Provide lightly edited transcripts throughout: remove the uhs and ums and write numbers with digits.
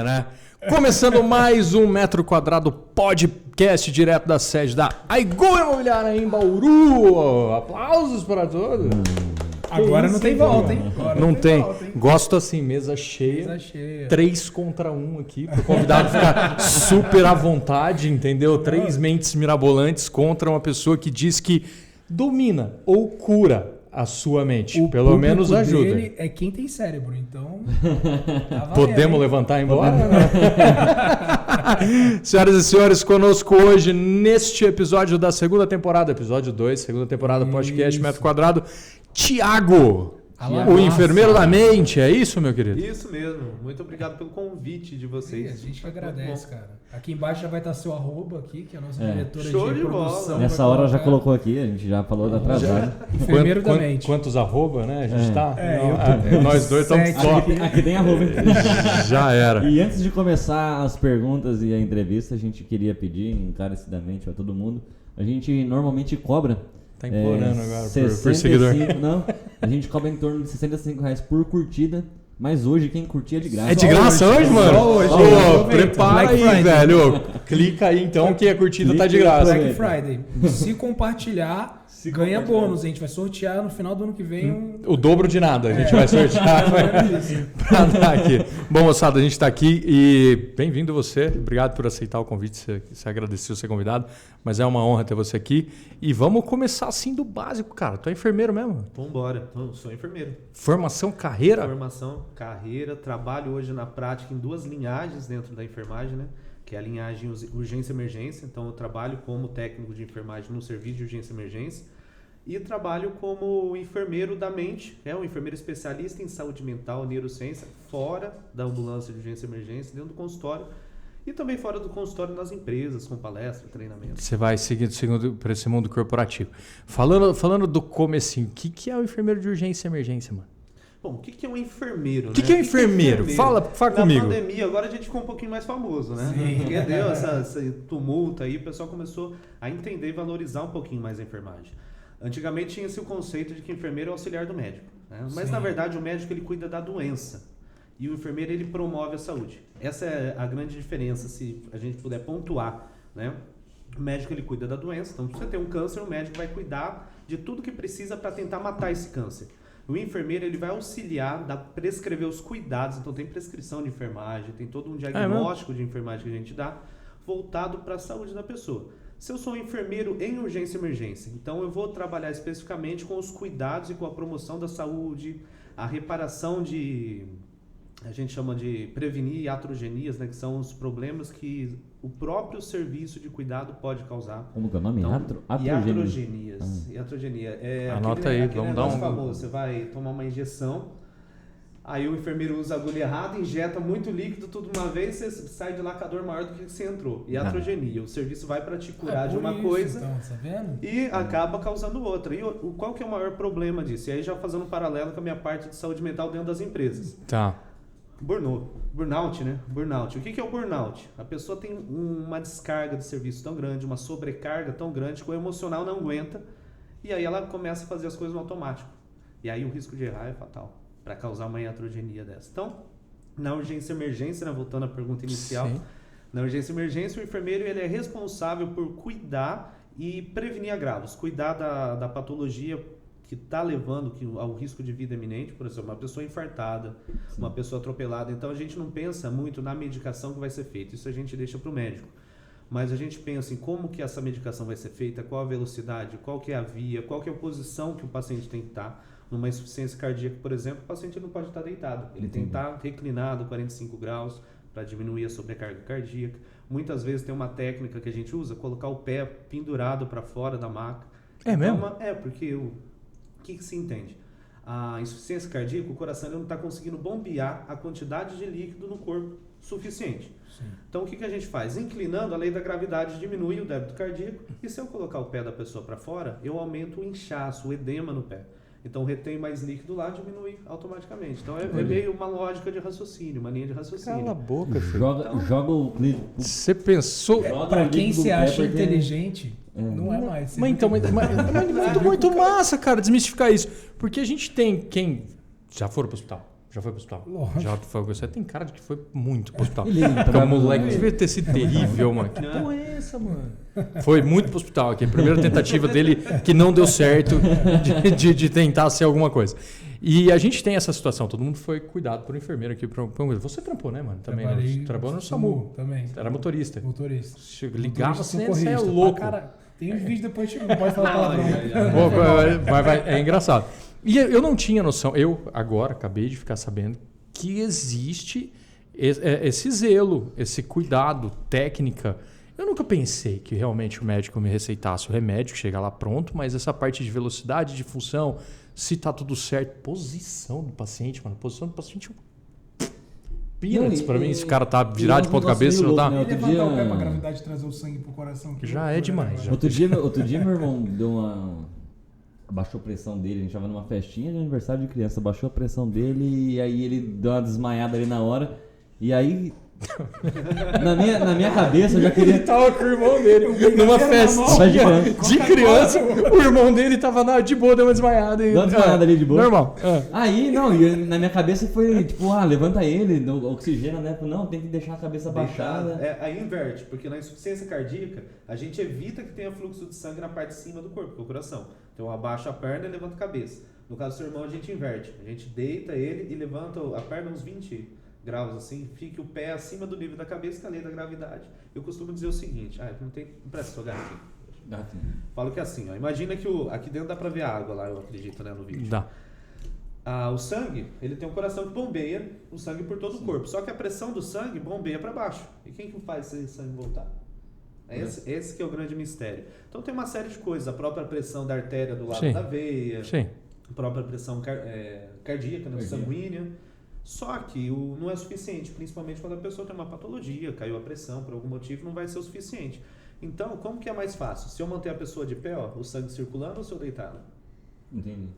Maravilha, né? Começando mais um Metro Quadrado podcast direto da sede da Aigu Imobiliária em Bauru. Aplausos para todos. Agora não tem volta, hein? Não tem. Gosto assim, mesa cheia. 3 contra 1 aqui, para o convidado ficar super à vontade, entendeu? 3 mentes mirabolantes contra uma pessoa que diz que domina ou cura a sua mente. Pelo menos ajuda. Dele é quem tem cérebro, então. Podemos levantar e ir embora? Senhoras e senhores, conosco hoje neste episódio da segunda temporada, episódio 2, segunda temporada do podcast Metro Quadrado, Tiago, o enfermeiro da mente. É isso, meu querido? Isso mesmo. Muito obrigado pelo convite de vocês. A gente que agradece, cara. Aqui embaixo já vai estar seu @, aqui, que é a nossa diretora Show de produção. bola. Nessa hora já colocou aqui, a gente já falou da atrasada. Enfermeiro da mente. Quantos @, né? A gente tá? Eu Nós dois estamos só. Aqui tem arroba. Já era. E antes de começar as perguntas e a entrevista, a gente queria pedir encarecidamente a todo mundo. A gente normalmente cobra. Tá implorando agora por seguidor. Não, a gente cobra em torno de R$65 por curtida. Mas hoje quem curtir é de graça. É de graça hoje, mano? Só hoje. Prepara Black aí, Friday. velho. Clica aí então que a curtida tá de graça. Black Friday. Se compartilhar, ganha bônus. A gente vai sortear no final do ano que vem O dobro de nada a gente vai sortear pra dar aqui. Bom, moçada, a gente tá aqui e bem-vindo você. Obrigado por aceitar o convite, você agradeceu ser convidado. Mas é uma honra ter você aqui. E vamos começar assim do básico, cara. Tu é enfermeiro mesmo? Vambora. Eu sou enfermeiro. Formação, carreira? Formação, carreira. Trabalho hoje na prática em 2 linhagens dentro da enfermagem, né? Que é a linhagem urgência e emergência. Então eu trabalho como técnico de enfermagem no serviço de urgência e emergência. E trabalho como enfermeiro da mente, um enfermeiro especialista em saúde mental, neurociência, fora da ambulância de urgência e emergência, dentro do consultório. E também fora do consultório nas empresas, com palestra, treinamento. Você vai seguindo para esse mundo corporativo. Falando do comecinho, o que é o enfermeiro de urgência e emergência, mano? Bom, o que é um enfermeiro? O que é um enfermeiro? Fala comigo. Na pandemia, agora a gente ficou um pouquinho mais famoso, né? Porque deu esse tumulto aí, o pessoal começou a entender e valorizar um pouquinho mais a enfermagem. Antigamente tinha-se o conceito de que enfermeiro é auxiliar do médico, né? Mas na verdade o médico ele cuida da doença e o enfermeiro ele promove a saúde. Essa é a grande diferença, se a gente puder pontuar, né? O médico ele cuida da doença, então se você tem um câncer, o médico vai cuidar de tudo que precisa para tentar matar esse câncer. O enfermeiro ele vai auxiliar, prescrever os cuidados, então tem prescrição de enfermagem, tem todo um diagnóstico de enfermagem que a gente dá, voltado para a saúde da pessoa. Se eu sou um enfermeiro em urgência e emergência, então eu vou trabalhar especificamente com os cuidados e com a promoção da saúde, a reparação a gente chama de prevenir iatrogenias, né, que são os problemas que o próprio serviço de cuidado pode causar. Como que é o nome? Então, iatrogenia. Anota aí, vamos dar um... famoso. Você vai tomar uma injeção, aí o enfermeiro usa a agulha errada, injeta muito líquido tudo de uma vez, você sai de lá com a dor maior do que você entrou. Iatrogenia. O serviço vai para te curar de uma coisa então, tá vendo? e acaba causando outra. E qual que é o maior problema disso? E aí já fazendo um paralelo com a minha parte de saúde mental dentro das empresas. Tá. Burnout, né? Burnout. O que é o burnout? A pessoa tem uma descarga de serviço tão grande, uma sobrecarga tão grande que o emocional não aguenta e aí ela começa a fazer as coisas no automático. E aí o risco de errar é fatal para causar uma iatrogenia dessa. Então, na urgência e emergência, né? Voltando à pergunta inicial, Sim. Na urgência e emergência, o enfermeiro ele é responsável por cuidar e prevenir agravos, cuidar da patologia que está levando ao risco de vida iminente, por exemplo, uma pessoa infartada, uma pessoa atropelada. Então a gente não pensa muito na medicação que vai ser feita, isso a gente deixa para o médico. Mas a gente pensa em como que essa medicação vai ser feita, qual a velocidade, qual que é a via, qual que é a posição que o paciente tem que estar. Numa insuficiência cardíaca, por exemplo, o paciente não pode estar deitado, ele tem que estar reclinado 45 graus para diminuir a sobrecarga cardíaca. Muitas vezes tem uma técnica que a gente usa, colocar o pé pendurado para fora da maca. É mesmo? Porque o que se entende? A insuficiência cardíaca, o coração ele não está conseguindo bombear a quantidade de líquido no corpo suficiente. Sim. Então o que a gente faz? Inclinando, a lei da gravidade diminui o débito cardíaco e se eu colocar o pé da pessoa para fora, eu aumento o inchaço, o edema no pé. Então retém mais líquido lá, diminui automaticamente. Então é meio uma lógica de raciocínio, uma linha de raciocínio. Cala a boca, filho. Joga o clipe. Você pensou... Para quem se acha inteligente, não é mais. Mas então, muito massa, cara, desmistificar isso. Porque a gente tem quem... Já foram pro hospital? Já foi pro hospital? Lógico. Já foi. Você tem cara de que foi muito pro hospital. Ele Porque o moleque devia ter sido terrível, mano. Que porra é essa, mano? Foi muito pro hospital aqui. A primeira tentativa dele que não deu certo de tentar ser alguma coisa. E a gente tem essa situação. Todo mundo foi cuidado por um enfermeiro aqui. Você trampou, né, mano? Também. Né? Trabalhou no SAMU. Também. Era motorista. Ligava assim, você é louco. Cara, tem uns vídeos depois, não pode falar palavrão. É engraçado. E eu não tinha noção. Eu agora acabei de ficar sabendo que existe esse zelo, esse cuidado, técnica. Eu nunca pensei que realmente o médico me receitasse o remédio, que chega lá pronto, mas essa parte de velocidade, de função, se tá tudo certo, posição do paciente, mano. Posição do paciente peanuts pra mim, se o cara tá virado de ponta cabeça, não tá. Ele levantar o pé pra gravidade trazer o sangue pro coração. Já é demais. Já. Outro dia meu irmão deu baixou a pressão dele, a gente tava numa festinha de aniversário de criança, baixou a pressão dele e aí ele deu uma desmaiada ali na hora. E aí, na minha cabeça, eu já queria... Ele tava com o irmão dele numa festinha de criança, o irmão dele tava de boa, deu uma desmaiada. Deu uma desmaiada ali de boa. Normal. Aí, não, na minha cabeça foi tipo, levanta ele, oxigena, né? Não, tem que deixar a cabeça baixada. Aí inverte, porque na insuficiência cardíaca, a gente evita que tenha fluxo de sangue na parte de cima do corpo, que é o coração. Então abaixa a perna e levanta a cabeça. No caso do seu irmão, a gente inverte. A gente deita ele e levanta a perna uns 20 graus, assim, fique o pé acima do nível da cabeça, que é a lei da gravidade. Eu costumo dizer o seguinte, não tem... Presta seu gatinho. Falo que é assim, imagina que aqui dentro dá pra ver a água lá, eu acredito, né, no vídeo. Dá. O sangue, ele tem um coração que bombeia o sangue por todo o corpo, só que a pressão do sangue bombeia para baixo. E quem que faz esse sangue voltar? Esse que é o grande mistério. Então tem uma série de coisas, a própria pressão da artéria do lado da veia, a própria pressão cardíaca, sanguínea. Só que não é suficiente, principalmente quando a pessoa tem uma patologia, caiu a pressão por algum motivo, não vai ser o suficiente. Então, como que é mais fácil? Se eu manter a pessoa de pé, o sangue circulando, ou se eu deitar? Entendi.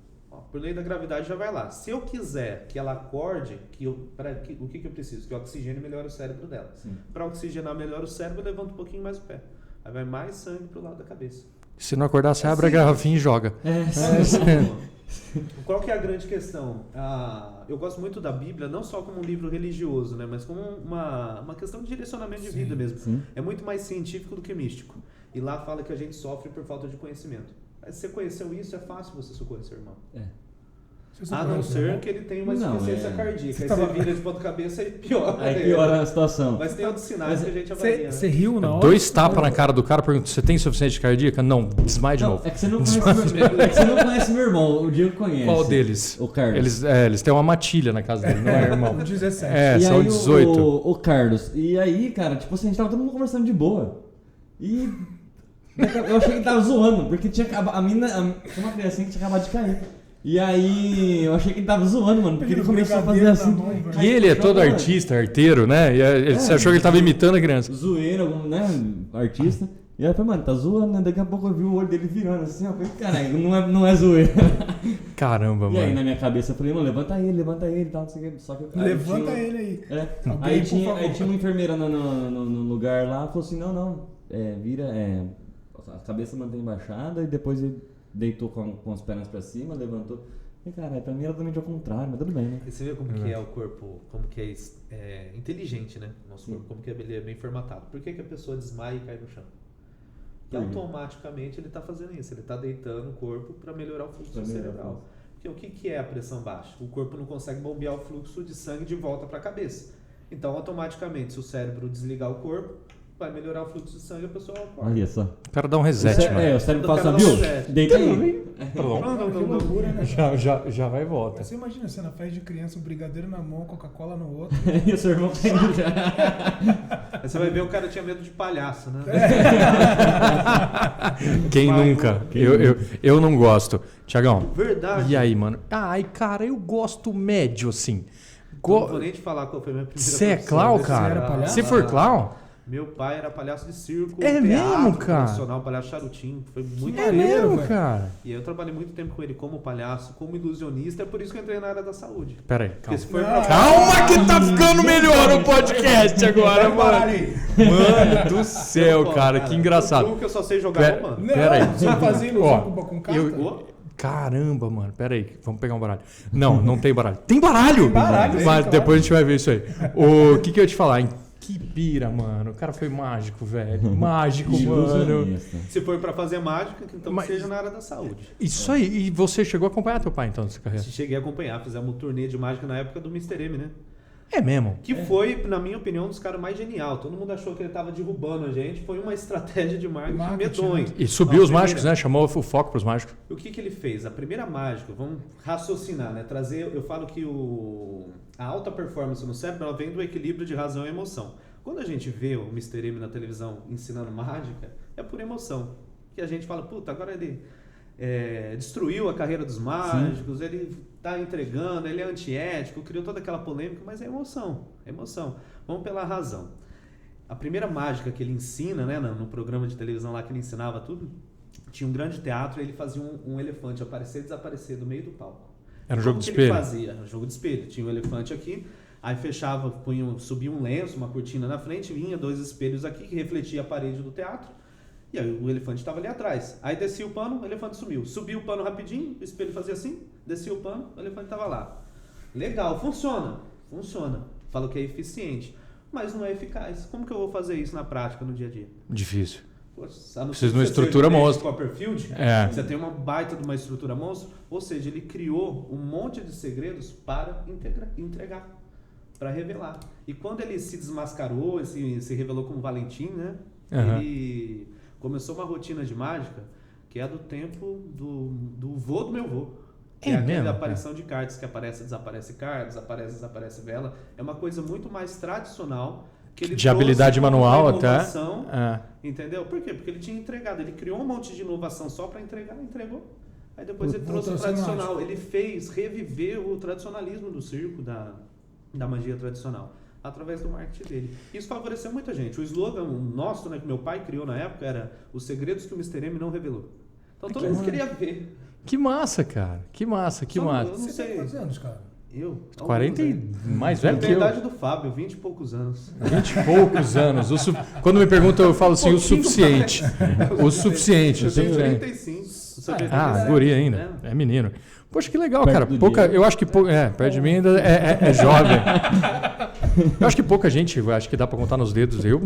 Por lei da gravidade já vai lá. Se eu quiser que ela acorde, o que eu preciso? Que o oxigênio melhore o cérebro dela. Para oxigenar melhor o cérebro, eu levanto um pouquinho mais o pé. Aí vai mais sangue pro lado da cabeça. Se não acordar, você abre a garrafinha e joga. Qual que é a grande questão? Eu gosto muito da Bíblia, não só como um livro religioso, né, mas como uma questão de direcionamento de vida mesmo. Sim. É muito mais científico do que místico. E lá fala que a gente sofre por falta de conhecimento. Mas se você conheceu isso, é fácil você socorrer seu irmão. A não ser que ele tenha uma insuficiência cardíaca. Aí você vira de ponta cabeça e piora. Aí piora a situação. Mas tem outros sinais que a gente avalia. Você riu na hora? 2 tapas na cara do cara, pergunta, você tem insuficiência cardíaca? Não, desmaia de novo. É que você não conhece meu irmão, o Diego conhece. Qual deles? O Carlos. Eles têm uma matilha na casa dele, não é irmão? 17. São 18. O Carlos. E aí, cara, tipo assim, a gente tava todo mundo conversando de boa. E eu achei que ele tava zoando, porque tinha acabado. Tinha uma criancinha que tinha acabado de cair. E aí, eu achei que ele tava zoando, mano, porque ele começou a fazer assim. E ele é todo artista, arteiro, né? E você achou que ele tava imitando a criança. Zoeira, né? Artista. E aí eu falei, mano, tá zoando, né? Daqui a pouco eu vi o olho dele virando assim, eu falei, caralho, não é zoeira. Caramba, mano. E aí na minha cabeça eu falei, mano, levanta ele e tal, não sei o que. Só que levanta ele aí. Aí tinha uma enfermeira no lugar lá, falou assim, não, vira, a cabeça mantém baixada e depois ele deitou com as pernas pra cima, levantou. E caralho, pra mim era totalmente ao contrário, mas tudo bem, né? E você vê como que é o corpo, como que é inteligente, né? Nosso corpo, como que ele é bem formatado. Por que a pessoa desmaia e cai no chão? E automaticamente ele está fazendo isso, ele está deitando o corpo para melhorar o fluxo cerebral. Porque o que é a pressão baixa? O corpo não consegue bombear o fluxo de sangue de volta para a cabeça. Então, automaticamente, se o cérebro desligar o corpo, vai melhorar o fluxo de sangue e a pessoa acorda. Olha só. O cara dá um reset, mano. O cérebro passa, viu? Deita aí. Não. Já vai e volta. Você imagina você na festa de criança, um brigadeiro na mão, Coca-Cola no outro. E o seu irmão caindo já. Aí você vai ver o cara tinha medo de palhaço, né? Quem nunca? Eu não gosto. Tiagão. Verdade. E aí, mano? Ai, cara, eu gosto médio, assim. Não vou nem te falar qual foi a minha primeira Você é clown, cara? Você foi clown? Meu pai era palhaço de circo, é teatro, mesmo, cara? profissional, palhaço charutinho. Foi muito mesmo, cara? E eu trabalhei muito tempo com ele como palhaço, como ilusionista, é por isso que eu entrei na área da saúde. Pera aí, calma. Calma que tá ficando melhor o podcast agora, mano. Mano do céu, cara, que engraçado. Que eu só sei jogar, mano. Pera aí. Você vai fazer ilusão com carta? Caramba, mano. Pera aí, vamos pegar um baralho. Não tem baralho. Tem baralho! Tem baralho, mas sim, depois claro. a gente vai ver isso aí. O que eu ia te falar, hein? Que pira, mano. O cara foi mágico, velho. Mágico, mano. Se for pra fazer mágica, então Mas- seja na área da saúde. Isso aí. E você chegou a acompanhar teu pai, então, nessa carreira? Cheguei a acompanhar, fizemos um turnê de mágica na época do Mr. M, né? É mesmo? Que foi, na minha opinião, um dos caras mais genial. Todo mundo achou que ele tava derrubando a gente. Foi uma estratégia de marketing medonha. E subiu os mágicos, né? Chamou o foco pros mágicos. O que ele fez? A primeira mágica, vamos raciocinar, né? Trazer, eu falo que a alta performance no cérebro ela vem do equilíbrio de razão e emoção. Quando a gente vê o Mr. M na televisão ensinando mágica, é por emoção. Que a gente fala, puta, agora ele destruiu a carreira dos mágicos, ele tá entregando, ele é antiético, criou toda aquela polêmica, mas é emoção, é emoção. Vamos pela razão. A primeira mágica que ele ensina, né, no programa de televisão lá que ele ensinava tudo, tinha um grande teatro e ele fazia um elefante aparecer e desaparecer do meio do palco. Era um jogo de Como que ele espelho. fazia? Era um jogo de espelho. Tinha um elefante aqui, aí fechava, subia um lenço, uma cortina na frente, vinha 2 espelhos aqui que refletia a parede do teatro. E aí o elefante estava ali atrás. Aí descia o pano, o elefante sumiu. Subia o pano rapidinho, o espelho fazia assim, descia o pano, o elefante estava lá. Legal, funciona. Funciona. Falo que é eficiente. Mas não é eficaz. Como que eu vou fazer isso na prática, no dia a dia? Difícil. Poxa, Precisa de uma estrutura monstro. Copperfield, É. você tem uma baita de uma estrutura monstro. Ou seja, ele criou um monte de segredos para entregar, para revelar. E quando ele se desmascarou, se revelou como Valentim, né? Uhum. Ele começou uma rotina de mágica que é do tempo do vô do meu vô. Que É é aquela mesmo, aparição de cartas que aparece, desaparece cartas, aparece, desaparece vela. É uma coisa muito mais tradicional que ele De trouxe habilidade como manual uma até. inovação, É. entendeu? Por quê? Porque ele tinha entregado. Ele criou um monte de inovação só para entregar, entregou. Aí depois ele trouxe o tradicional. Ele reviveu o tradicionalismo do circo, da magia tradicional, através do marketing dele. Isso favoreceu muita gente. O slogan nosso, né, que meu pai criou na época, era os segredos que o Mr. M não revelou. Então todo mundo queria ver. Que massa, cara. Que massa, que Só massa. eu não Você sei. tem quantos anos, cara? Eu? 40 e mais Eu velho que tenho a eu. idade do Fábio, 20 e poucos anos. 20 e poucos anos. Quando me perguntam, eu falo assim, o suficiente. O suficiente. Eu tenho Sempre tem. 35. Você tem Ah, 37. guri ainda. É menino. Poxa, que legal, Perto cara. do Pouca, Diego. eu acho que perto de mim ainda é jovem. Eu acho que pouca gente, eu acho que dá pra contar nos dedos. Eu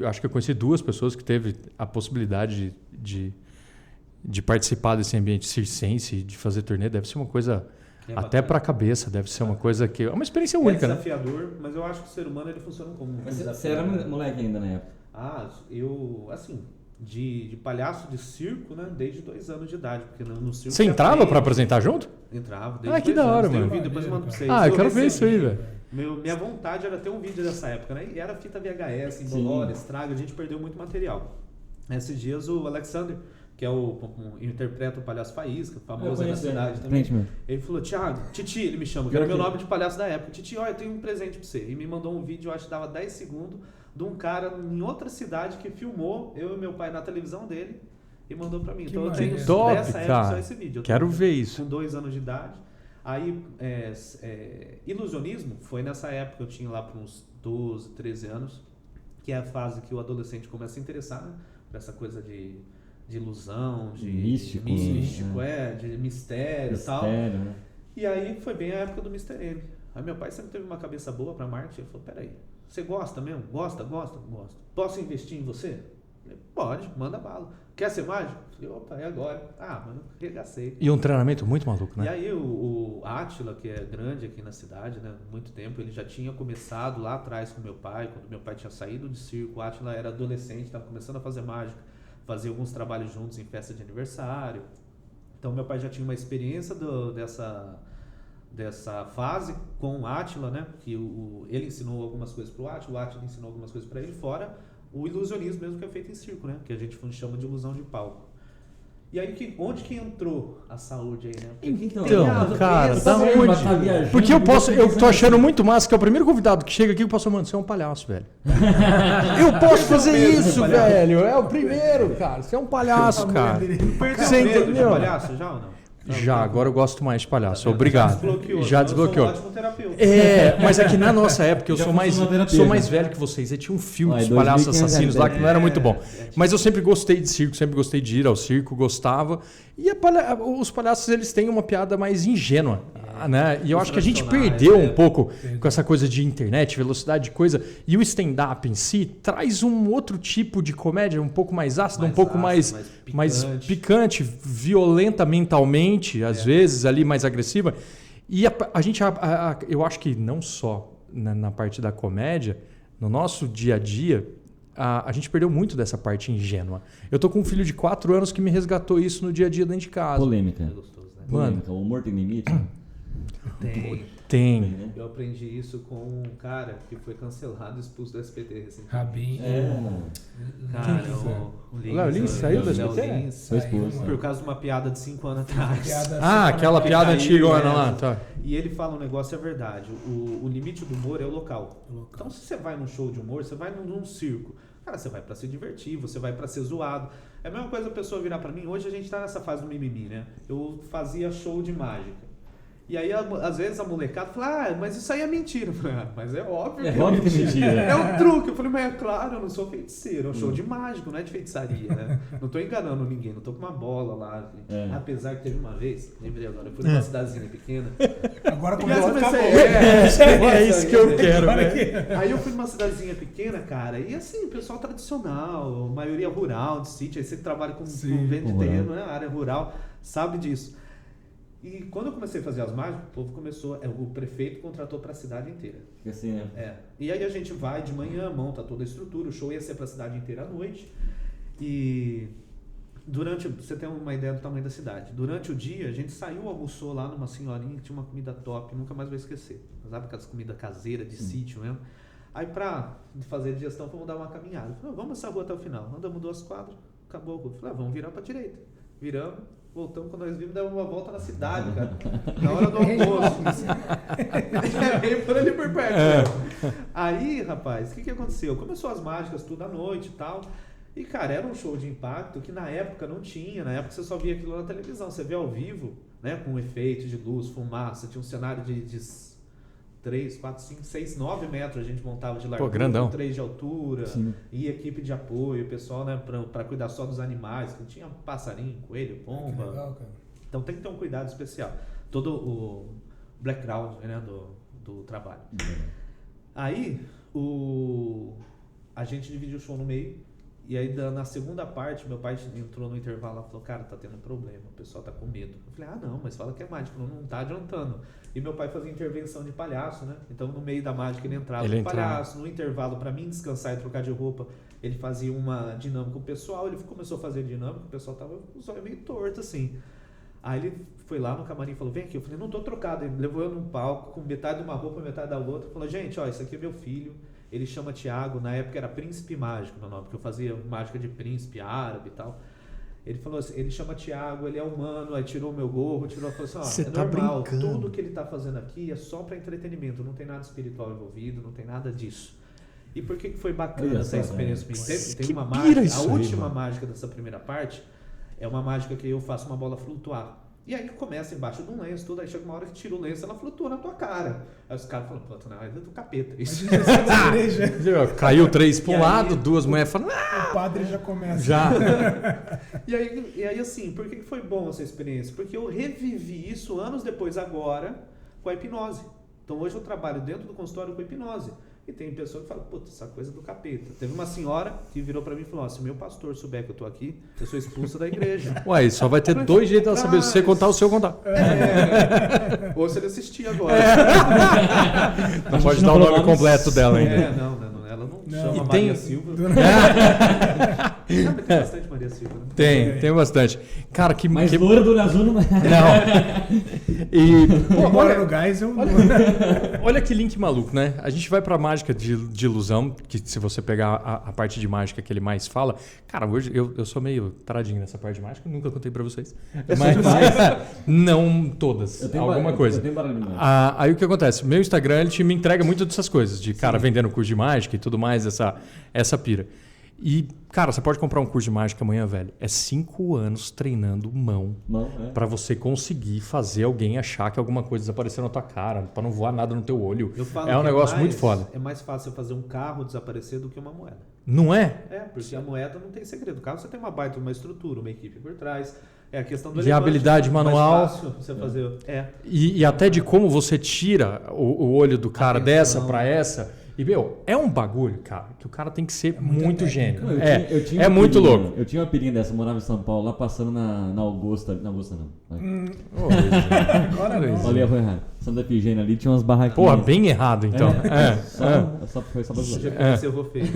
acho que eu conheci 2 pessoas que teve a possibilidade de participar desse ambiente circense, de fazer turnê. Deve ser uma coisa É até bacana. pra cabeça, deve ser uma coisa que é uma experiência É única, né? desafiador, mas eu acho que o ser humano ele funciona como um Mas você desafiador. era moleque ainda na época. Eu, assim, de palhaço de circo, né, desde 2 anos de idade, porque no circo... Você entrava aprende. pra apresentar junto? Entrava, desde Ah, que 2 da hora, anos. Tem um mano. vídeo, depois eu mando pra vocês. Ah, eu quero ver isso aí, recebi- velho. Minha vontade era ter um vídeo dessa época, né? E era fita VHS, embolora, estraga, a gente perdeu muito material. Esses dias o Alexander, que é interpreta o palhaço Faísca, famoso aí na cidade também. Ele falou, Thiago, Titi, ele me chama, que era o meu nome de palhaço da época. Titi, olha, eu tenho um presente pra você. E me mandou um vídeo, eu acho que dava 10 segundos, de um cara em outra cidade que filmou eu e meu pai na televisão dele e mandou pra mim. Que Então eu maneiro. tenho Top, dessa época cara. só esse vídeo. Eu Quero tenho- ver isso. Com 2 anos de idade. Aí, ilusionismo foi nessa época, eu tinha lá para uns 12, 13 anos, que é a fase que o adolescente começa a se interessar, né, por essa coisa de ilusão, de Místico, de mistério e tal. Mistério, né? E aí foi bem a época do Mr. M. Aí meu pai sempre teve uma cabeça boa para marketing, ele falou, peraí, você gosta mesmo? Gosta? Gosto. Posso investir em você? Eu falei, pode, manda bala. Quer ser mágico? Eu falei, opa, é agora. Ah, mano, regacei. E um treinamento muito maluco, E né? aí o Átila, que é grande aqui na cidade, né, há muito tempo, ele já tinha começado lá atrás com meu pai, quando meu pai tinha saído de circo, o Átila era adolescente, estava começando a fazer mágica, fazia alguns trabalhos juntos em festa de aniversário. Então meu pai já tinha uma experiência dessa fase com o Átila, né, que ele ensinou algumas coisas para o Átila ensinou algumas coisas para ele, fora o ilusionismo mesmo que é feito em circo, né, que a gente chama de ilusão de palco. E aí, onde que entrou a saúde aí, né? Então, a cara, ver da essa- onde? Porque eu tô achando muito massa que é o primeiro convidado que chega aqui que passou, mano, você é um palhaço, velho. Eu posso fazer isso, velho. É o primeiro, cara. Você é um palhaço, cara. Perdeu Você medo de entendeu? palhaço já ou não? Já, agora eu gosto mais de palhaço. Obrigado. Já desbloqueou. Eu sou um ótimo terapeuta. Mas é que na nossa época eu sou mais velho que vocês. E tinha um filme dos palhaços assassinos lá que não era muito bom. Mas eu sempre gostei de circo, sempre gostei de ir ao circo, gostava. E os palhaços, eles têm uma piada mais ingênua. Né? E eu acho que a gente perdeu um pouco com essa coisa de internet, velocidade de coisa. E o stand-up em si traz um outro tipo de comédia, um pouco mais ácido, um pouco mais picante, violenta mentalmente, às vezes, ali mais agressiva. E eu acho que não só na parte da comédia, no nosso dia a dia, a gente perdeu muito dessa parte ingênua. Eu tô com um filho de 4 anos que me resgatou isso no dia a dia dentro de casa. Polêmica. É gostoso, né? Polêmica. O humor tem limite? Tem. Eu aprendi isso com um cara que foi cancelado e expulso do SBT recentemente. Rabin. Cara, o Léo Lins saiu do SBT? Foi expulso. Por causa de uma piada de 5 anos atrás. Aquela piada antigona lá. Tá. E ele fala um negócio, é verdade. O limite do humor é o local. Então, se você vai num show de humor, você vai num circo. Cara, você vai pra se divertir, você vai pra ser zoado. É a mesma coisa a pessoa virar pra mim. Hoje a gente tá nessa fase do mimimi, né? Eu fazia show de mágica. E aí, às vezes, a molecada fala, mas isso aí é mentira. Eu falei, mas é óbvio que óbvio que é mentira. É um truque. Eu falei, mas é claro, eu não sou feiticeiro. É um show de mágico, não é de feitiçaria, né? Não tô enganando ninguém, não tô com uma bola lá. Apesar que teve uma vez, lembrei agora, eu fui numa cidadezinha pequena. Agora e começou a ficar bom. É isso que eu quero, velho. Aí eu fui numa cidadezinha pequena, cara, e assim, pessoal tradicional, maioria rural, de sítio, aí você trabalha com venda de terreno, né? Área rural, sabe disso. E quando eu comecei a fazer as mágicas, o povo começou, o prefeito contratou para a cidade inteira. Assim, né? E aí a gente vai de manhã, monta toda a estrutura, o show ia ser para a cidade inteira à noite. E você tem uma ideia do tamanho da cidade. Durante o dia, a gente saiu, almoçou lá numa senhorinha que tinha uma comida top, nunca mais vou esquecer. Sabe aquelas comidas caseiras de sítio mesmo? Aí pra fazer a digestão, fomos dar uma caminhada. Falei, vamos essa rua até o final. Andamos 2 quadras, acabou a rua. Falei, vamos virar pra direita. Viramos, voltamos, quando nós vimos, demos uma volta na cidade, cara. Na hora do almoço. Veio por ali por perto. Aí, rapaz, o que aconteceu? Começou as mágicas tudo à noite e tal. E, cara, era um show de impacto que na época não tinha. Na época você só via aquilo na televisão. Você vê ao vivo, né, com efeito de luz, fumaça. Tinha um cenário de 3, 4, 5, 6, 9 metros a gente montava de largura, grandão. 3 de altura. Sim. E equipe de apoio, o pessoal, né, pra cuidar só dos animais. Que tinha passarinho, coelho, pomba. Que legal, cara. Então tem que ter um cuidado especial. Todo o background, né, do trabalho. Aí, a gente dividiu o show no meio. E aí, na segunda parte, meu pai entrou no intervalo e falou, cara, tá tendo problema, o pessoal tá com medo. Eu falei, não, mas fala que é mágico, não tá adiantando. E meu pai fazia intervenção de palhaço, né? Então, no meio da mágica, ele entrava no palhaço, no intervalo, pra mim descansar e trocar de roupa, ele fazia uma dinâmica com o pessoal, ele começou a fazer dinâmica, o pessoal tava com os olhos meio torto, assim. Aí ele foi lá no camarim e falou, vem aqui. Eu falei, não tô trocado. Ele levou eu num palco, com metade de uma roupa, metade da outra. Falou, gente, ó, isso aqui é meu filho. Ele chama Tiago, na época era Príncipe Mágico meu nome, porque eu fazia mágica de príncipe, árabe e tal. Ele falou assim, ele chama Tiago, ele é humano, aí tirou o meu gorro, falou assim, é normal, tudo que ele tá fazendo aqui é só para entretenimento, não tem nada espiritual envolvido, não tem nada disso. E por que foi bacana essa experiência? Tem uma mágica, a última mágica dessa primeira parte é uma mágica que eu faço uma bola flutuar. E aí começa embaixo de um lenço, tudo, aí chega uma hora que tira o lenço, ela flutua na tua cara. Aí os caras falam, puta, não, é do capeta isso. Caiu 3 para um lado, 2 mulheres falam, o padre já começa. Já. E aí assim, por que foi bom essa experiência? Porque eu revivi isso anos depois agora com a hipnose. Então hoje eu trabalho dentro do consultório com hipnose. E tem pessoa que fala, puta, essa coisa do capeta. Teve uma senhora que virou pra mim e falou, se meu pastor souber que eu tô aqui, eu sou expulsa da igreja. Ué, só vai ter 2 jeitos dela saber, se você contar ou se eu contar. Ou se ele assistir agora. Não pode dar o nome completo dela ainda. Ela não chama Maria Silva. Tem bastante Maria Silva. Né? Tem bastante. Cara, Mas loura do azul não é. Não. E, olha no gás, olha que link maluco, né? A gente vai pra mágica de ilusão, que se você pegar a parte de mágica que ele mais fala... Cara, hoje eu sou meio taradinho nessa parte de mágica, nunca contei pra vocês. Mas não todas, alguma coisa. Eu tenho barulho mesmo. Aí o que acontece? Meu Instagram, ele me entrega muito dessas coisas, de cara vendendo curso de mágica e tudo mais, essa pira. E, cara, você pode comprar um curso de mágica amanhã, velho. É 5 anos treinando mão pra você conseguir fazer alguém achar que alguma coisa desapareceu na tua cara, pra não voar nada no teu olho. É um negócio muito foda. É mais fácil fazer um carro desaparecer do que uma moeda. Não é? É, porque a moeda não tem segredo. O carro você tem uma baita, uma estrutura, uma equipe por trás. É a questão do de habilidade manual. Mais fácil você fazer. E até de como você tira o olho do cara dessa pra essa. E, é um bagulho, cara, que o cara tem que ser muito gênio. Eu tinha muito louco. Eu tinha uma pirinha dessa, eu morava em São Paulo, lá passando na Augusta. Na Augusta não. Agora não. Falei, foi errado. Santa Efigênia ali tinha umas barraquinhas. Porra, bem errado então. Foi só pra zoar. Eu vou feio.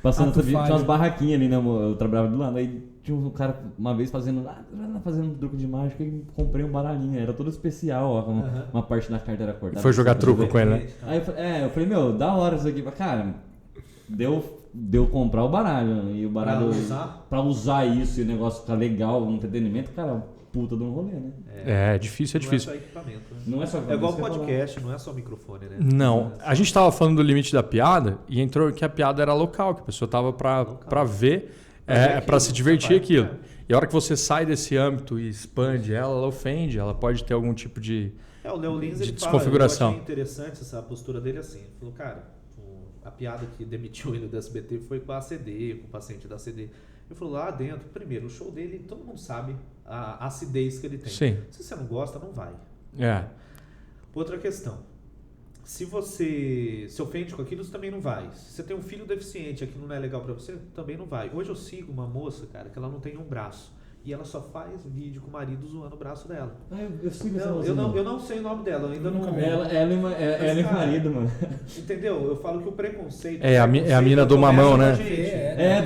Passando, tinha umas barraquinhas ali, né? Eu trabalhava do lado. Aí tinha um cara uma vez fazendo um truque de mágica e comprei um baralhinho. Era todo especial, ó. Uma parte da carta era cortada. Foi jogar truco com ele, né? Aí eu falei, da hora isso aqui. Cara, deu comprar o baralho. E o baralho. Pra usar isso e o negócio ficar legal, um entretenimento, cara, puta de um rolê, né? É difícil. Não é só equipamento. Né? Não é só equipamento. É igual podcast, não é só microfone, né? Não. A gente tava falando do limite da piada e entrou que a piada era local, que a pessoa tava pra ver. Para se divertir aquilo. E a hora que você sai desse âmbito e expande ela ofende, ela pode ter algum tipo de o Léo Lins, ele desconfiguração. Eu achei interessante essa postura dele assim. Ele falou, cara, a piada que demitiu ele do SBT foi com a ACD, com o paciente da ACD. Ele falou, lá dentro, primeiro, o show dele, todo mundo sabe a acidez que ele tem. Sim. Se você não gosta, não vai. Outra questão. Se você se ofende com aquilo, você também não vai. Se você tem um filho deficiente, aquilo não é legal pra você, também não vai. Hoje eu sigo uma moça, cara, que ela não tem um braço. E ela só faz vídeo com o marido zoando o braço dela. Eu sigo essa eu não sei o nome dela, eu ainda não. Ela e o marido, mano. Entendeu? Eu falo que o preconceito. É a mina do mamão, né?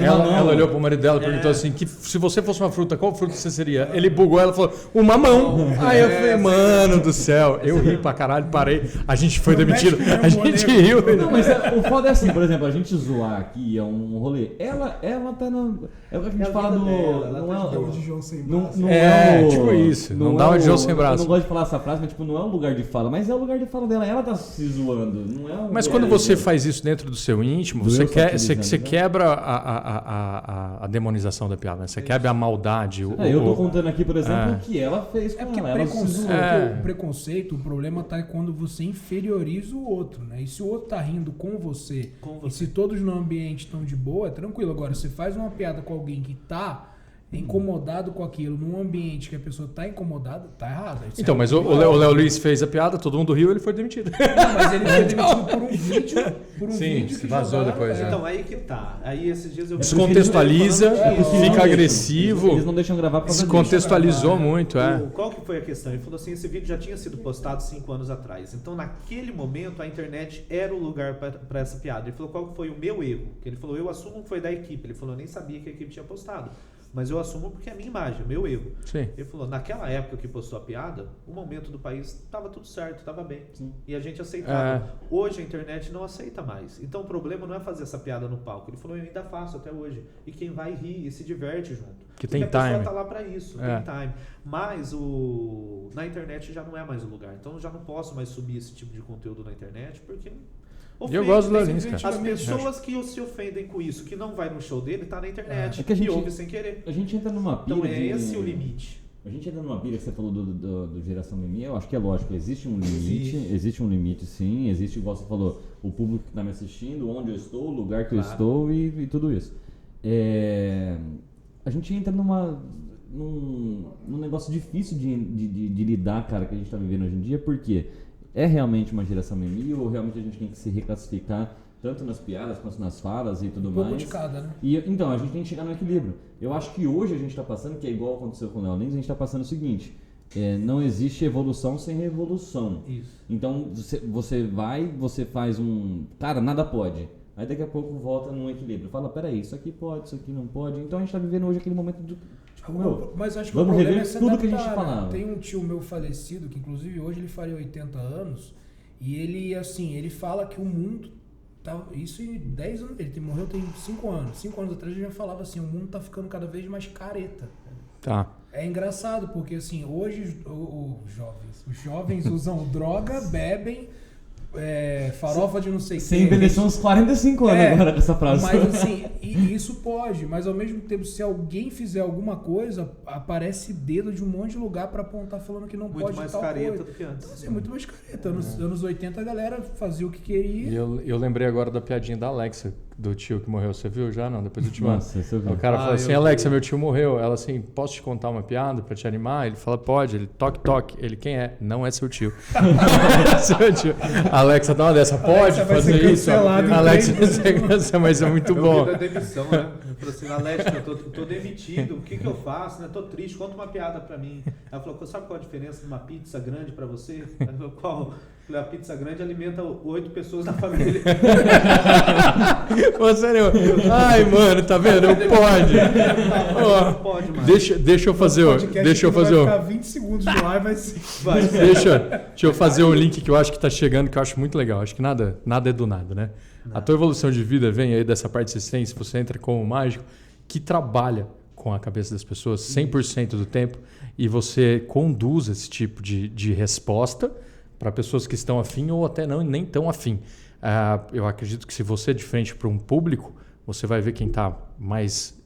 Ela olhou pro marido dela e perguntou assim: que se você fosse uma fruta, qual fruta você seria? Ele bugou ela e falou: o mamão. Aí eu falei: mano do céu, eu ri pra caralho, parei. A gente foi demitido. A gente riu. Não, mas o foda é assim, por exemplo, a gente zoar aqui é um rolê. Ela tá no. É o que a gente fala do. Não é tipo isso. Não dá uma de João sem braço. Eu não gosto de falar essa frase, mas tipo, não é um lugar de fala, mas é o lugar de fala dela. Ela tá se zoando. Não é mas quando você faz isso dentro do seu íntimo, você quebra a demonização da piada, né? Você quebra a maldade. Eu tô contando aqui, por exemplo, o que ela fez com ela. O preconceito, o problema tá quando você inferioriza o outro, né? E se o outro tá rindo com você, e se todos no ambiente estão de boa, é tranquilo. Agora, você faz uma piada com alguém que tá incomodado com aquilo, num ambiente que a pessoa tá incomodada, tá errado. Então, mas o Léo Luiz fez a piada, todo mundo riu, ele foi demitido. Não, mas ele foi demitido por um vídeo que vazou depois. Então, aí que tá. Aí esses dias eu descontextualiza, fica agressivo. Eles não deixam gravar pra descontextualizou muito, Qual que foi a questão? Ele falou assim, esse vídeo já tinha sido postado 5 anos atrás. Então, naquele momento, a internet era o lugar para essa piada. Ele falou, qual que foi o meu erro? Ele falou, eu assumo que foi da equipe. Ele falou, eu nem sabia que a equipe tinha postado. Mas eu assumo porque é a minha imagem, é meu erro. Sim. Ele falou, naquela época que postou a piada, o momento do país estava tudo certo, estava bem. Sim. E a gente aceitava. Hoje a internet não aceita mais. Então o problema não é fazer essa piada no palco. Ele falou, eu ainda faço até hoje. E quem vai rir e se diverte junto. Que tem time. A pessoa tá time. lá para isso, tem time. Mas na internet já não é mais o lugar. Então eu já não posso mais subir esse tipo de conteúdo na internet, porque... Eu gosto do Léo Lins, cara. As pessoas que se ofendem com isso, que não vai no show dele, tá na internet. Que a gente ouve sem querer. A gente entra numa pira. Então esse o limite. A gente entra numa pira que você falou do Geração Mimimi. Eu acho que é lógico, existe um limite, sim. Existe, igual você falou, o público que tá me assistindo, onde eu estou, o lugar que eu estou e tudo isso. A gente entra num negócio difícil de lidar, cara, que a gente tá vivendo hoje em dia, porque é realmente uma geração mimimi ou realmente a gente tem que se reclassificar tanto nas piadas quanto nas falas e tudo mais? De cada, né? Então, a gente tem que chegar no equilíbrio. Eu acho que hoje a gente está passando, que é igual aconteceu com o Léo Lins, a gente está passando o seguinte, não existe evolução sem revolução. Isso. Então, você faz cara, nada pode. Aí daqui a pouco volta num equilíbrio. Fala, peraí, isso aqui pode, isso aqui não pode. Então a gente está vivendo hoje aquele momento de... Mas acho que vamos o problema rever é se tudo adaptar, que a gente falava. Né? Tem um tio meu falecido, que inclusive hoje ele faria 80 anos, e ele, assim, ele fala que o mundo tá, isso em 10 anos, ele morreu tem 5 anos. 5 anos atrás ele já falava assim, o mundo tá ficando cada vez mais careta. Tá. É engraçado, porque assim, hoje os jovens usam droga, bebem, farofa de não sei Você envelheceu uns 45 anos agora com essa frase. Mas assim, isso pode, mas ao mesmo tempo, se alguém fizer alguma coisa, aparece dedo de um monte de lugar pra apontar falando que não muito pode mais tal careta coisa. do que antes. Então, assim, muito mais careta. Nos anos 80 a galera fazia o que queria. E eu lembrei agora da piadinha da Alexa, do tio que morreu. Você viu já? Não, depois eu te mando. Nossa, você viu. O cara falou assim, Alexa, meu tio morreu. Ela assim, posso te contar uma piada pra te animar? Ele fala, pode. Ele, toque, toque. Ele, quem é? Não é seu tio. Seu tio. A Alexa dá uma dessa, pode fazer isso? Alexa, mas é muito bom. Eu vi da demissão, né? Eu falei assim, Alexa, eu tô demitido, o que eu faço? Né? Tô triste, conta uma piada pra mim. Ela falou, sabe qual a diferença de uma pizza grande pra você? Ela falou, qual? A pizza grande alimenta 8 pessoas na família. Ô, sério? Ai, mano, tá vendo? Não pode. Não pode mais. Deixa eu fazer o... Vai ficar 20 segundos no ar, vai ser... Deixa eu fazer um link que eu acho que tá chegando, que eu acho muito legal. Acho que nada é do nada, né? Não. A tua evolução de vida vem aí dessa parte de assistência, você entra como mágico, que trabalha com a cabeça das pessoas 100% do tempo e você conduz esse tipo de resposta para pessoas que estão afim ou até não nem tão afim. Eu acredito que se você é de frente para um público, você vai ver quem está mais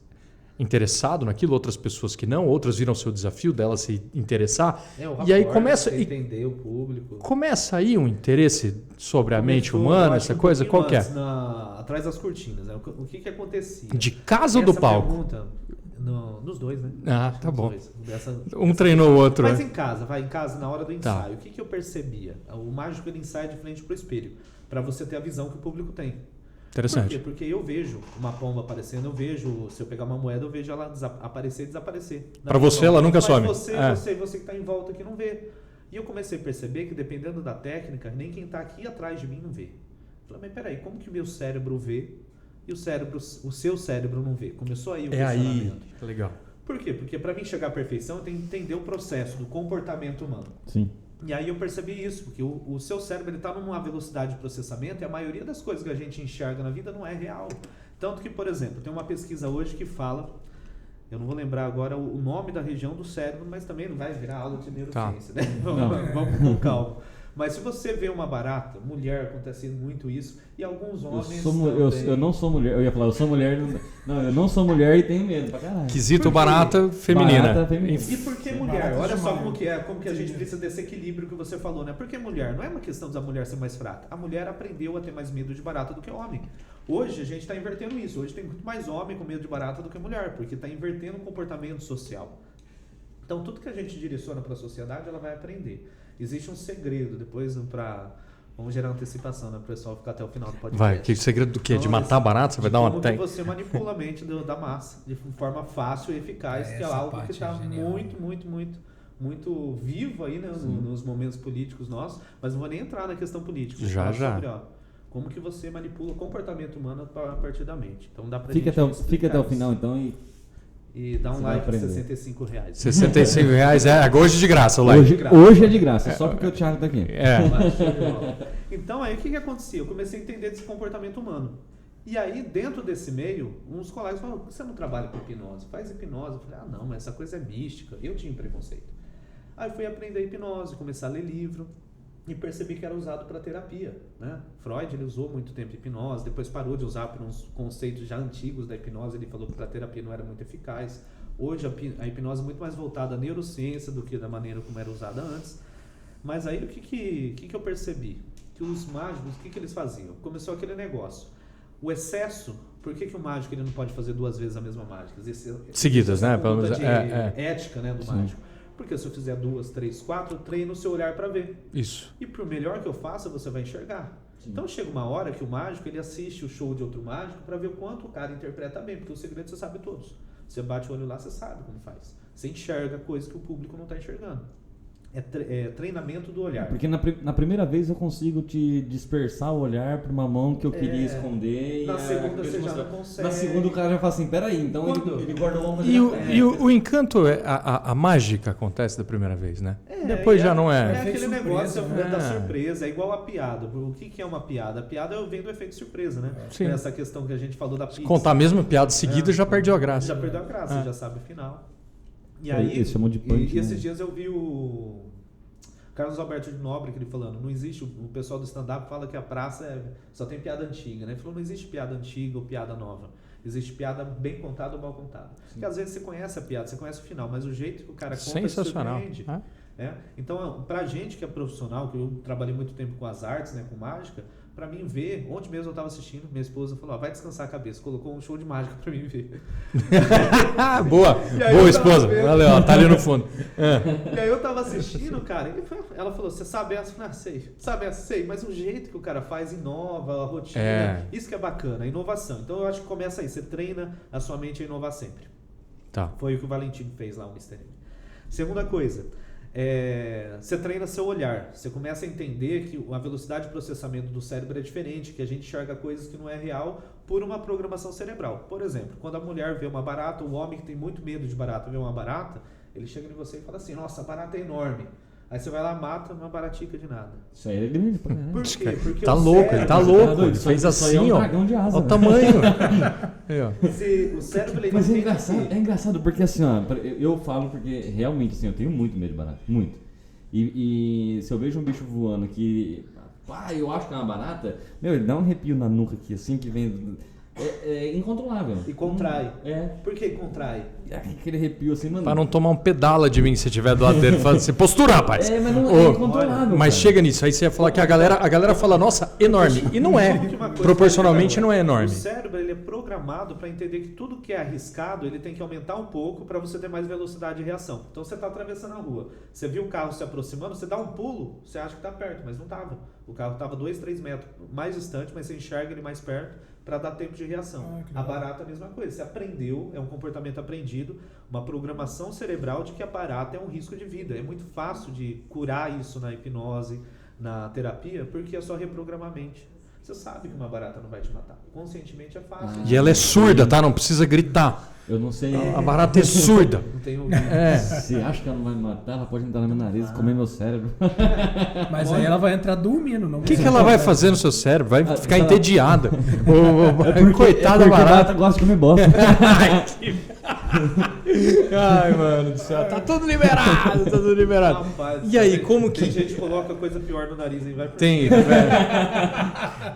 interessado naquilo, outras pessoas que não, outras viram o seu desafio dela se interessar. E aí começa a entender o público. Começa aí um interesse sobre a mente humana, essa coisa qualquer. Atrás das cortinas, né? O que acontecia? De casa ou do palco? Pergunta, nos dois, né? Tá bom. Dessa treinou o outro. Mas né? em casa, na hora do ensaio, o que eu percebia? O mágico ele ensaia de frente pro espelho, para você ter a visão que o público tem. Interessante. Por quê? Porque eu vejo uma pomba aparecendo, se eu pegar uma moeda, eu vejo ela aparecer e desaparecer. Para você, ela nunca some. Você que está em volta que não vê. E eu comecei a perceber que, dependendo da técnica, nem quem está aqui atrás de mim não vê. Eu falei, mas peraí, como que o meu cérebro vê e o seu cérebro não vê? Começou aí o questionamento. Aí, legal. Por quê? Porque para mim chegar à perfeição, eu tenho que entender o processo do comportamento humano. Sim. E aí eu percebi isso, porque o seu cérebro está numa velocidade de processamento e a maioria das coisas que a gente enxerga na vida não é real. Tanto que, por exemplo, tem uma pesquisa hoje que fala, eu não vou lembrar agora o nome da região do cérebro, mas também não vai virar aula de neurociência, né? Vamos com calma. Mas se você vê uma barata, mulher, acontece muito isso, e alguns homens eu não sou mulher, eu ia falar, eu sou mulher, eu não sou mulher e tenho medo pra caralho. Quesito barata feminina. E por que mulher? Olha só como que a gente precisa desse equilíbrio que você falou, né? Por que mulher? Não é uma questão da mulher ser mais fraca. A mulher aprendeu a ter mais medo de barata do que o homem. Hoje a gente está invertendo isso. Hoje tem muito mais homem com medo de barata do que mulher, porque está invertendo o comportamento social. Então tudo que a gente direciona para a sociedade, ela vai aprender. Existe um segredo, depois vamos gerar antecipação, né? Para o pessoal ficar até o final do podcast. Vai, que segredo do quê? De matar barato? Você vai dar uma técnica? Como você manipula a mente da massa de forma fácil e eficaz, que é algo que está muito vivo aí, né? Nos momentos políticos nossos, mas não vou nem entrar na questão política. Já. Sobre, como que você manipula o comportamento humano a partir da mente. Então dá pra Fica até o final então e dá um like de R$65. R$65 hoje de graça o like. Hoje é de graça, só porque o Thiago tá aqui. Então aí o que acontecia? Eu comecei a entender desse comportamento humano. E aí dentro desse meio, uns colegas falaram, você não trabalha com hipnose? Faz hipnose. Eu falei, não, mas essa coisa é mística. Eu tinha preconceito. Aí fui aprender hipnose, começar a ler livro e percebi que era usado para terapia, né? Freud ele usou muito tempo hipnose, depois parou de usar por uns conceitos já antigos da hipnose, ele falou que para terapia não era muito eficaz. Hoje a hipnose é muito mais voltada à neurociência do que da maneira como era usada antes. Mas aí o que eu percebi? Que os mágicos, o que eles faziam? Começou aquele negócio. O excesso, por que o mágico ele não pode fazer 2 vezes a mesma mágica? Seguidas, né? Pelo menos ética, né, do mágico. Porque se eu fizer 2, 3, 4, eu treino o seu olhar para ver. Isso. E por melhor que eu faça, você vai enxergar. Sim. Então chega uma hora que o mágico ele assiste o show de outro mágico para ver o quanto o cara interpreta bem, porque o segredo você sabe todos. Você bate o olho lá, você sabe como faz. Você enxerga coisas que o público não está enxergando. É treinamento do olhar. Porque na primeira vez eu consigo te dispersar o olhar para uma mão que eu queria esconder. Na segunda você já não consegue. Na segunda o cara já fala assim, peraí, então ele guarda o ombro. E o encanto, a mágica acontece da primeira vez, né? Depois já não é. É aquele negócio da surpresa, é igual a piada. O que é uma piada? A piada vem do efeito surpresa, né? Sim. Essa questão que a gente falou da pizza. Contar a mesma piada seguida já perdeu a graça. Já perdeu a graça, já sabe o final. E aí, eles chamam de punch, esses dias eu vi Carlos Alberto de Nobre, que ele falando, não existe, o pessoal do stand-up fala que a praça só tem piada antiga, né? Ele falou, não existe piada antiga ou piada nova. Existe piada bem contada ou mal contada. Porque às vezes você conhece a piada, você conhece o final, mas o jeito que o cara conta te surpreende. Então, pra gente que é profissional, que eu trabalhei muito tempo com as artes, né, com mágica, pra mim ver, ontem mesmo eu tava assistindo, minha esposa falou, vai descansar a cabeça, colocou um show de mágica pra mim ver. Boa esposa, valeu, ó, tá ali no fundo. E aí eu tava assistindo, cara, ela falou, você sabe essa? Eu falei, sei. Sabe essa? Sei, mas o jeito que o cara faz inova a rotina, isso que é bacana, a inovação. Então eu acho que começa aí, você treina a sua mente a inovar sempre. Tá. Foi o que o Valentino fez lá, o Mr. M. Segunda coisa, você treina seu olhar, você começa a entender que a velocidade de processamento do cérebro é diferente, que a gente enxerga coisas que não é real por uma programação cerebral. Por exemplo, quando a mulher vê uma barata, o homem que tem muito medo de barata vê uma barata, ele chega em você e fala assim, nossa, a barata é enorme. Aí você vai lá, mata uma baratica de nada. Isso aí é grande, pô. Por quê? Porque tá louco, ele tá louco. Ele fez assim, ó. Olha o tamanho. O cérebro, ele mas é engraçado porque assim, ó, eu falo porque realmente assim, eu tenho muito medo de barata, muito. E se eu vejo um bicho voando que, eu acho que é uma barata, ele dá um arrepio na nuca aqui assim, que vem... É incontrolável. E contrai. É. Por que contrai? Aquele arrepio assim, mano. Pra não tomar um pedala de mim se tiver do lado dele. Fala assim, postura, rapaz. Mas não é incontrolável. Mas chega nisso, aí você ia falar que a galera fala, nossa, enorme. E não é. Proporcionalmente não é enorme. O cérebro, ele é programado para entender que tudo que é arriscado, ele tem que aumentar um pouco para você ter mais velocidade de reação. Então você tá atravessando a rua, você viu o carro se aproximando, você dá um pulo, você acha que tá perto, mas não tava. O carro tava 2, 3 metros mais distante, mas você enxerga ele mais perto para dar tempo de reação. A barata é a mesma coisa. Você aprendeu, é um comportamento aprendido, uma programação cerebral de que a barata é um risco de vida. É muito fácil de curar isso na hipnose, na terapia, porque é só reprogramar a mente. Você sabe que uma barata não vai te matar. Conscientemente é fácil. E ela é surda, tá? Não precisa gritar. Eu não sei. A barata é surda. Não tem ouvido. Você acha que ela não vai me matar? Ela pode entrar no meu nariz e comer meu cérebro. Mas aí ela vai entrar dormindo. O que ela vai fazer no seu cérebro? Vai ficar entediada. Coitada da barata. A barata gosta de comer bosta. Ai, mano do céu. Tá tudo liberado, Rapaz, e aí, como que... Tem gente que coloca coisa pior no nariz e vai por Tem, velho.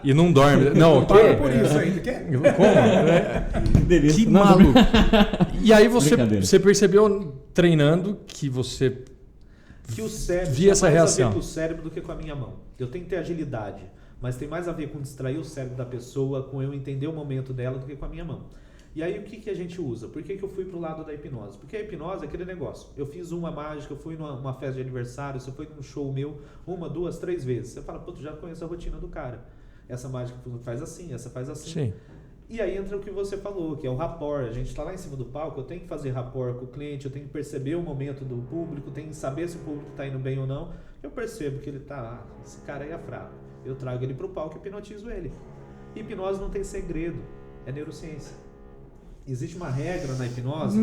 E não dorme. Não, para por isso aí, tu quer? Como? Delícia. Que maluco. E aí você percebeu treinando que você que o cérebro via essa reação. Mais a ver com o cérebro do que com a minha mão. Eu tenho que ter agilidade, mas tem mais a ver com distrair o cérebro da pessoa, com eu entender o momento dela do que com a minha mão. E aí o que a gente usa? Por que eu fui pro lado da hipnose? Porque a hipnose é aquele negócio. Eu fiz uma mágica, eu fui numa festa de aniversário, você foi num show meu 1, 2, 3 vezes. Você fala, tu já conhece a rotina do cara. Essa mágica faz assim, essa faz assim. Sim. E aí entra o que você falou, que é o rapport. A gente está lá em cima do palco, eu tenho que fazer rapport com o cliente, eu tenho que perceber o momento do público, tenho que saber se o público está indo bem ou não. Eu percebo que ele tá, esse cara aí é fraco. Eu trago ele pro palco e hipnotizo ele. Hipnose não tem segredo, é neurociência. Existe uma regra na hipnose.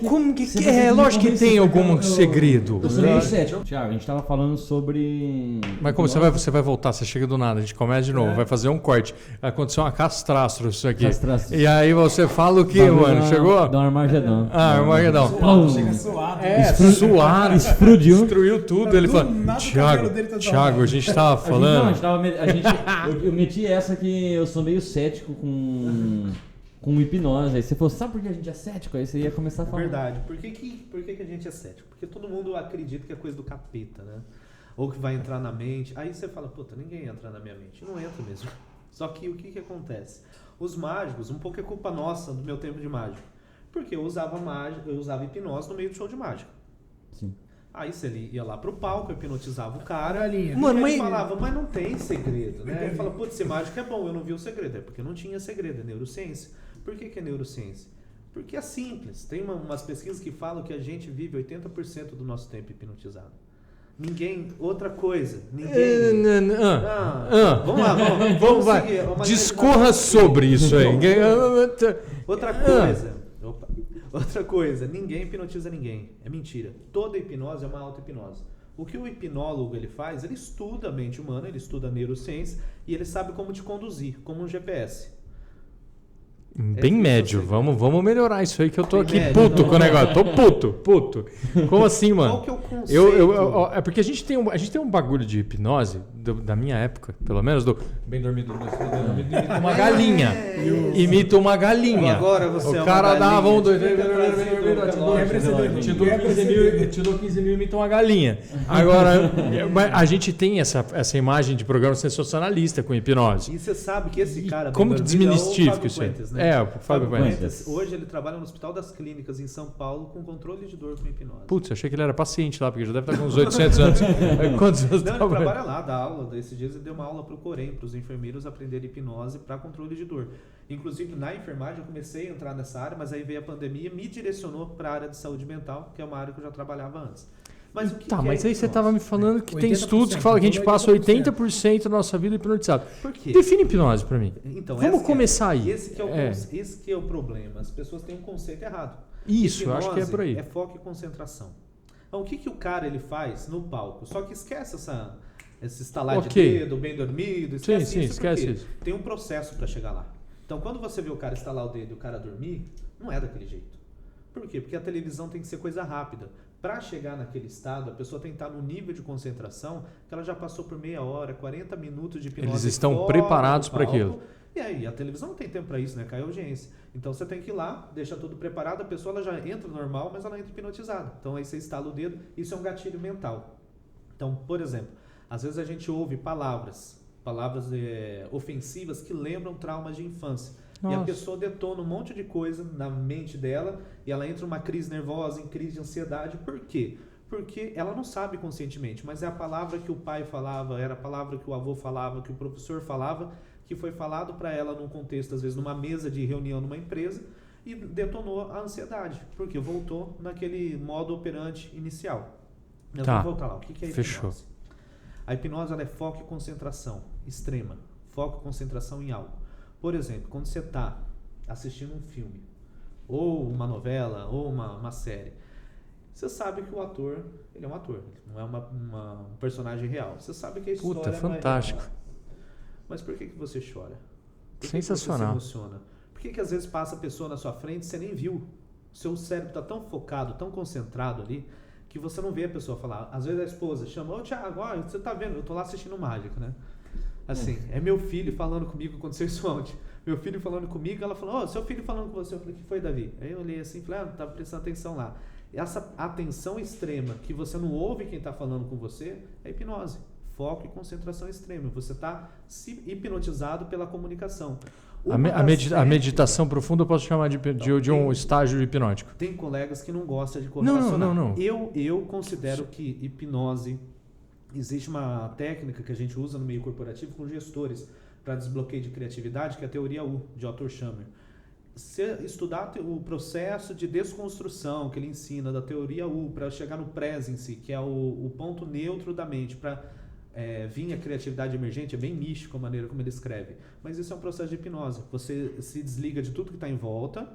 Como que é? Lógico que tem algum segredo. Eu sou meio cético. Tiago, a gente tava falando sobre... Mas como você vai voltar, você chega do nada, a gente começa de novo, vai fazer um corte. Vai acontecer uma castrastro isso aqui. E aí você fala o que, mano? Chegou? Dá um Armagedão. Armagedão. Chega suado. Suado. Explodiu. Destruiu tudo. Ele falou, Thiago, a gente tava falando... Eu meti essa que eu sou meio cético com hipnose. Aí você falou, sabe por que a gente é cético? Aí você ia começar a falar. Verdade. Por que a gente é cético? Porque todo mundo acredita que é coisa do capeta, né? Ou que vai entrar na mente. Aí você fala, puta, ninguém entra na minha mente. Não entra mesmo. Só que o que acontece? Os mágicos, um pouco é culpa nossa do meu tempo de mágico. Porque eu usava hipnose no meio do show de mágica. Sim. Aí você ia lá pro palco, hipnotizava o cara. Mano, e ele falava, mas não tem segredo, né? Ele fala, putz, ser mágico é bom, eu não vi o segredo. É porque não tinha segredo, é neurociência. Por que é neurociência? Porque é simples. Tem umas pesquisas que falam que a gente vive 80% do nosso tempo hipnotizado. Outra coisa, vamos lá, vamos seguir. Discorra sobre isso aí. Outra coisa, ninguém hipnotiza ninguém. É mentira. Toda hipnose é uma auto-hipnose. O que o hipnólogo ele faz? Ele estuda a mente humana, ele estuda a neurociência e ele sabe como te conduzir, como um GPS. Bem médio. Vamos melhorar isso aí que eu tô aqui puto com o negócio. Tô puto. Como assim, mano? Qual que é o conceito? É porque a gente tem um bagulho de hipnose, da minha época, pelo menos, do bem dormido, imita uma galinha. Imita uma galinha. Agora você o cara dava 1, 2, 3, te dou 15 mil, imita uma galinha. Agora, a gente tem essa imagem de programa sensacionalista com hipnose. E você sabe que esse cara... Como que desmistifica isso aí? Né? O Fábio Puentes. Hoje ele trabalha no Hospital das Clínicas em São Paulo com controle de dor com hipnose. Putz, achei que ele era paciente lá, porque já deve estar com uns 800 anos. Quantos anos? Não, ele trabalha lá, dá aula. Esses dias ele deu uma aula para o Corém, para os enfermeiros aprenderem hipnose para controle de dor. Inclusive, na enfermagem, eu comecei a entrar nessa área, mas aí veio a pandemia e me direcionou para a área de saúde mental, que é uma área que eu já trabalhava antes. Mas o que mas aí hipnose? você estava me falando que tem estudos que falam que a gente passa 80% da nossa vida hipnotizado. Por quê? Define hipnose para mim. Então, vamos começar aí. Esse que é o problema. As pessoas têm um conceito errado. Isso, eu hipnose acho que é por aí. É foco e concentração. Então, o que o cara ele faz no palco? Só que esquece esse estalar de dedo, bem dormido. Esquece isso. Tem um processo para chegar lá. Então, quando você vê o cara estalar o dedo e o cara dormir, não é daquele jeito. Por quê? Porque a televisão tem que ser coisa rápida. Para chegar naquele estado, a pessoa tem que estar no nível de concentração que ela já passou por meia hora, 40 minutos de hipnose. Eles estão preparados para aquilo. E aí, a televisão não tem tempo para isso, né? Cai a audiência. Então você tem que ir lá, deixa tudo preparado, a pessoa ela já entra normal, mas ela entra hipnotizada. Então aí você estala o dedo, isso é um gatilho mental. Então, por exemplo, às vezes a gente ouve palavras ofensivas que lembram traumas de infância. Nossa. E a pessoa detona um monte de coisa na mente dela e ela entra numa crise nervosa, em crise de ansiedade. Por quê? Porque ela não sabe conscientemente, mas é a palavra que o pai falava, era a palavra que o avô falava, que o professor falava, que foi falado para ela num contexto, às vezes numa mesa de reunião numa empresa, e detonou a ansiedade, porque voltou naquele modo operante inicial. Nós vamos voltar lá. O que é a hipnose? Fechou. A hipnose ela é foco e concentração extrema. Foco e concentração em algo. Por exemplo, quando você está assistindo um filme, ou uma novela, ou uma série, você sabe que o ator, ele é um ator, não é um personagem real. Você sabe que a história é fantástico. Não é real. Mas por que você chora? Por Sensacional. Que você se emociona? Por que às vezes passa a pessoa na sua frente e você nem viu? O seu cérebro está tão focado, tão concentrado ali, que você não vê a pessoa falar. Às vezes a esposa chama, ô Thiago, você tá vendo? Eu tô lá assistindo Mágico, né? Assim, é meu filho falando comigo, aconteceu isso ontem. Meu filho falando comigo, ela falou, seu filho falando com você. Eu falei, o que foi, Davi? Aí eu olhei assim e falei, tava prestando atenção lá. Essa atenção extrema, que você não ouve quem tá falando com você, é hipnose. Foco e concentração extrema. Você tá hipnotizado pela comunicação. A meditação profunda eu posso chamar de um estágio hipnótico. Tem colegas que não gostam de correlacionar. Não. Eu considero que hipnose... Existe uma técnica que a gente usa no meio corporativo com gestores para desbloqueio de criatividade, que é a teoria U, de Otto Schammer. Se estudar o processo de desconstrução que ele ensina da teoria U para chegar no presence, que é o ponto neutro da mente, para vir a criatividade emergente, é bem místico a maneira como ele escreve. Mas isso é um processo de hipnose. Você se desliga de tudo que está em volta,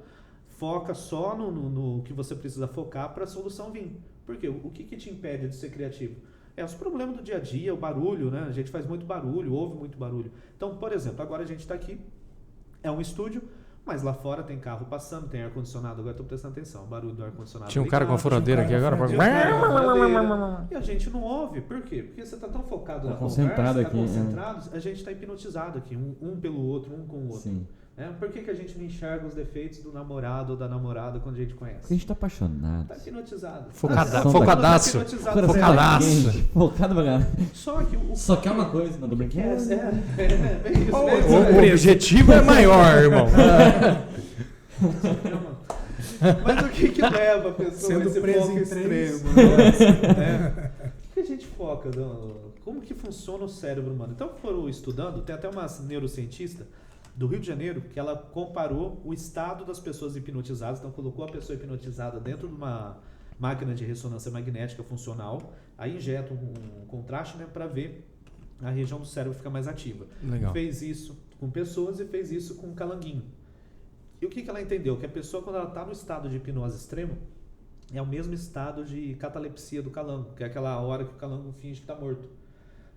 foca só no que você precisa focar para a solução vir. Por quê? O que te impede de ser criativo? Os problemas do dia a dia, o barulho, né? A gente faz muito barulho, ouve muito barulho. Então, por exemplo, agora a gente está aqui, é um estúdio, mas lá fora tem carro passando, tem ar-condicionado, agora estou prestando atenção, o barulho do ar-condicionado. Tinha um cara com a furadeira aqui agora. E a gente não ouve, por quê? Porque você está tão focado na concentrado conversa, aqui, concentrado, a gente está hipnotizado aqui, um pelo outro, um com o outro. Sim. Por que a gente não enxerga os defeitos do namorado ou da namorada quando a gente conhece? Porque a gente tá apaixonado. Tá hipnotizado. Focadaço. Focado pra caralho. Só que é uma coisa, não tô brincando. Bem isso o objetivo é maior, irmão. Mas o que leva a pessoa a esse foco extremo? O que a gente foca? Como que funciona o cérebro humano? Então, foram estudando, tem até uma neurocientista do Rio de Janeiro, que ela comparou o estado das pessoas hipnotizadas, então colocou a pessoa hipnotizada dentro de uma máquina de ressonância magnética funcional, aí injeta um contraste, né, para ver a região do cérebro ficar mais ativa. Legal. Fez isso com pessoas e fez isso com um calanguinho. E o que ela entendeu? Que a pessoa, quando ela está no estado de hipnose extremo, é o mesmo estado de catalepsia do calango, que é aquela hora que o calango finge que está morto.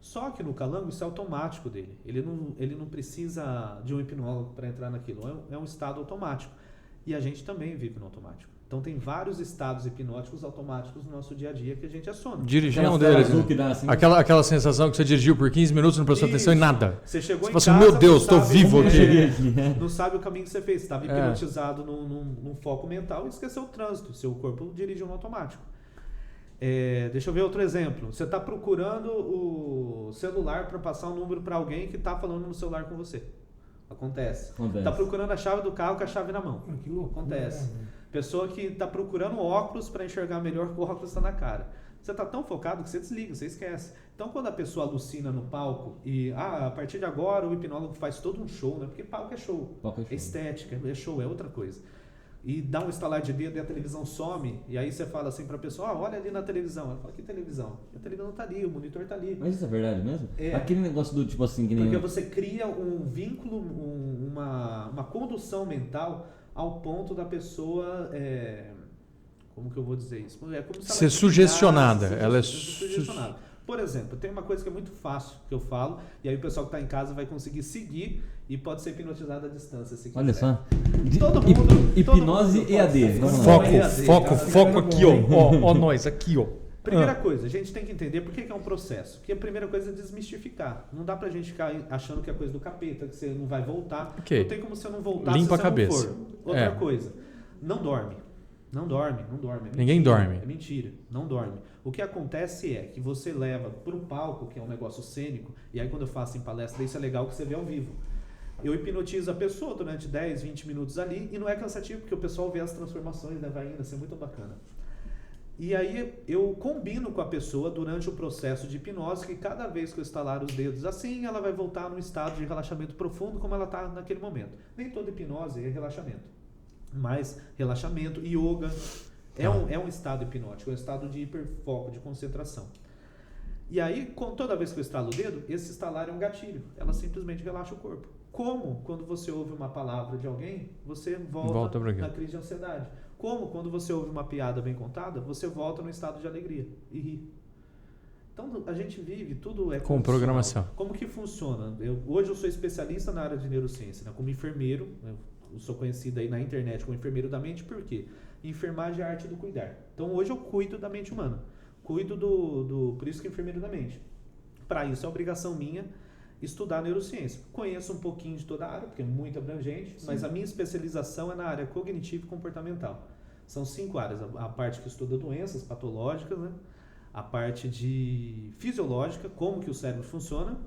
Só que no calango isso é automático dele. Ele não precisa de um hipnólogo para entrar naquilo. É um estado automático. E a gente também vive no automático. Então tem vários estados hipnóticos automáticos no nosso dia a dia que a gente aciona. Dirigir é um deles. Assim. Aquela sensação que você dirigiu por 15 minutos, não prestou atenção em nada. Você chegou em casa, assim, meu Deus, estou vivo aqui. Não sabe o caminho que você fez. Você estava hipnotizado num foco mental e esqueceu o trânsito. Seu corpo dirigiu no automático. Deixa eu ver outro exemplo. Você está procurando o celular para passar um número para alguém que está falando no celular com você. Acontece. Está procurando a chave do carro com a chave na mão. Que louco. Acontece. Pessoa que está procurando óculos para enxergar melhor que o óculos está na cara. Você está tão focado que você desliga, você esquece. Então, quando a pessoa alucina no palco e a partir de agora o hipnólogo faz todo um show, né? Porque palco é show. É estética, é show, é outra coisa. E dá um estalar de dedo e a televisão some, e aí você fala assim pra pessoa, olha ali na televisão. Ela fala, que televisão? A televisão tá ali, o monitor tá ali. Mas isso é verdade mesmo? Aquele negócio do tipo assim... Que nem... Porque você cria um vínculo, uma condução mental ao ponto da pessoa... como que eu vou dizer isso? É como se ser sugestionada. Ela é sugestionada. Por exemplo, tem uma coisa que é muito fácil que eu falo, e aí o pessoal que está em casa vai conseguir seguir e pode ser hipnotizado à distância. Se olha quiser. Só. Todo mundo. Hipnose EAD. Foco aqui, ó. Nós, aqui, ó. Primeira coisa, a gente tem que entender por que é um processo. Porque a primeira coisa é desmistificar. Não dá pra gente ficar achando que é coisa do capeta, que você não vai voltar. Okay. Não tem como você não voltar Limpa se você a cabeça. não for. Outra coisa, não dorme. Não dorme. É ninguém dorme. É mentira, não dorme. O que acontece é que você leva pro palco, que é um negócio cênico, e aí quando eu faço em palestra, isso é legal que você vê ao vivo. Eu hipnotizo a pessoa durante 10, 20 minutos ali, e não é cansativo, porque o pessoal vê as transformações, né? Vai indo, isso é muito bacana. E aí eu combino com a pessoa durante o processo de hipnose que cada vez que eu estalar os dedos assim, ela vai voltar num estado de relaxamento profundo como ela está naquele momento. Nem toda hipnose é relaxamento, mas relaxamento, yoga é um estado hipnótico, é um estado de hiperfoco, de concentração. E aí, toda vez que eu estalo o dedo, esse estalar é um gatilho, ela simplesmente relaxa o corpo. Como quando você ouve uma palavra de alguém, você volta na crise de ansiedade. Como quando você ouve uma piada bem contada, você volta no estado de alegria e ri. Então a gente vive, tudo é com programação. Como que funciona? Hoje eu sou especialista na área de neurociência, né? Como enfermeiro, eu sou conhecido aí na internet como enfermeiro da mente, por quê? Enfermagem é a arte do cuidar. Então hoje eu cuido da mente humana. Cuido por isso que é enfermeiro da mente. Para isso é obrigação minha estudar neurociência. Conheço um pouquinho de toda a área, porque é muito abrangente, sim, mas a minha especialização é na área cognitiva e comportamental. São 5 áreas. A parte que estuda doenças patológicas, né? A parte de fisiológica, como que o cérebro funciona,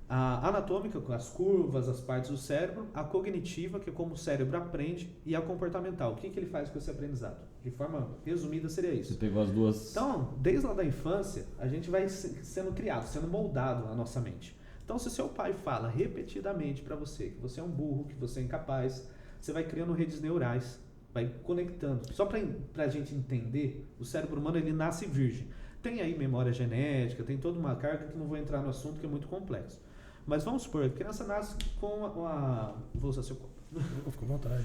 a anatômica, com as curvas, as partes do cérebro, a cognitiva, que é como o cérebro aprende, e a comportamental, o que ele faz com esse aprendizado. De forma resumida seria isso. Você pegou as duas... Então, desde lá da infância, a gente vai sendo criado, sendo moldado na nossa mente. Então, se seu pai fala repetidamente para você que você é um burro, que você é incapaz, você vai criando redes neurais, vai conectando. Só para a gente entender, o cérebro humano ele nasce virgem. Tem aí memória genética, tem toda uma carga que não vou entrar no assunto, que é muito complexo. Mas vamos supor, a criança nasce com vou usar seu copo. Fica à vontade.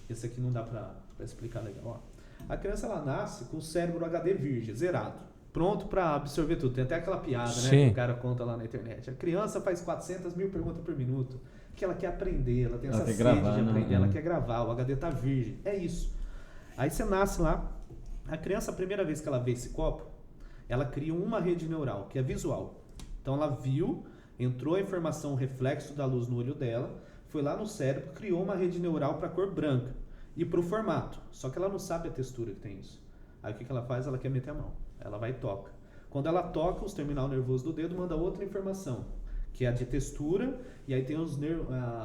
Esse aqui não dá para explicar legal. Ó. A criança ela nasce com o cérebro HD virgem, zerado. Pronto para absorver tudo. Tem até aquela piada, né, que o cara conta lá na internet. A criança faz 400 mil perguntas por minuto, que ela quer aprender, ela tem essa sede de aprender, ela quer gravar, o HD tá virgem. É isso. Aí você nasce lá, a criança, a primeira vez que ela vê esse copo, ela cria uma rede neural, que é visual. Então ela viu, entrou a informação, o reflexo da luz no olho dela, foi lá no cérebro, criou uma rede neural para a cor branca e para o formato. Só que ela não sabe a textura que tem isso. Aí o que ela faz? Ela quer meter a mão. Ela vai e toca. Quando ela toca, os terminal nervoso do dedo manda outra informação, que é a de textura, e aí tem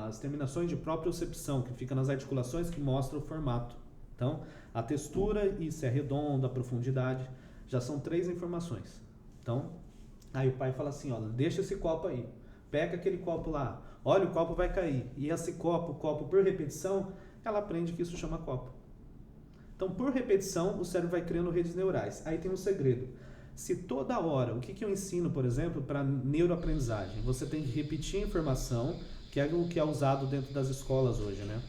as terminações de propriocepção, que fica nas articulações, que mostra o formato. Então, a textura e se é redonda, a profundidade, já são 3 informações. Então, aí o pai fala assim, ó, deixa esse copo aí, pega aquele copo lá, olha, o copo vai cair. E esse copo por repetição, ela aprende que isso chama copo. Então, por repetição, o cérebro vai criando redes neurais. Aí tem um segredo. Se toda hora, o que eu ensino, por exemplo, para neuroaprendizagem? Você tem que repetir a informação, que é o que é usado dentro das escolas hoje, né?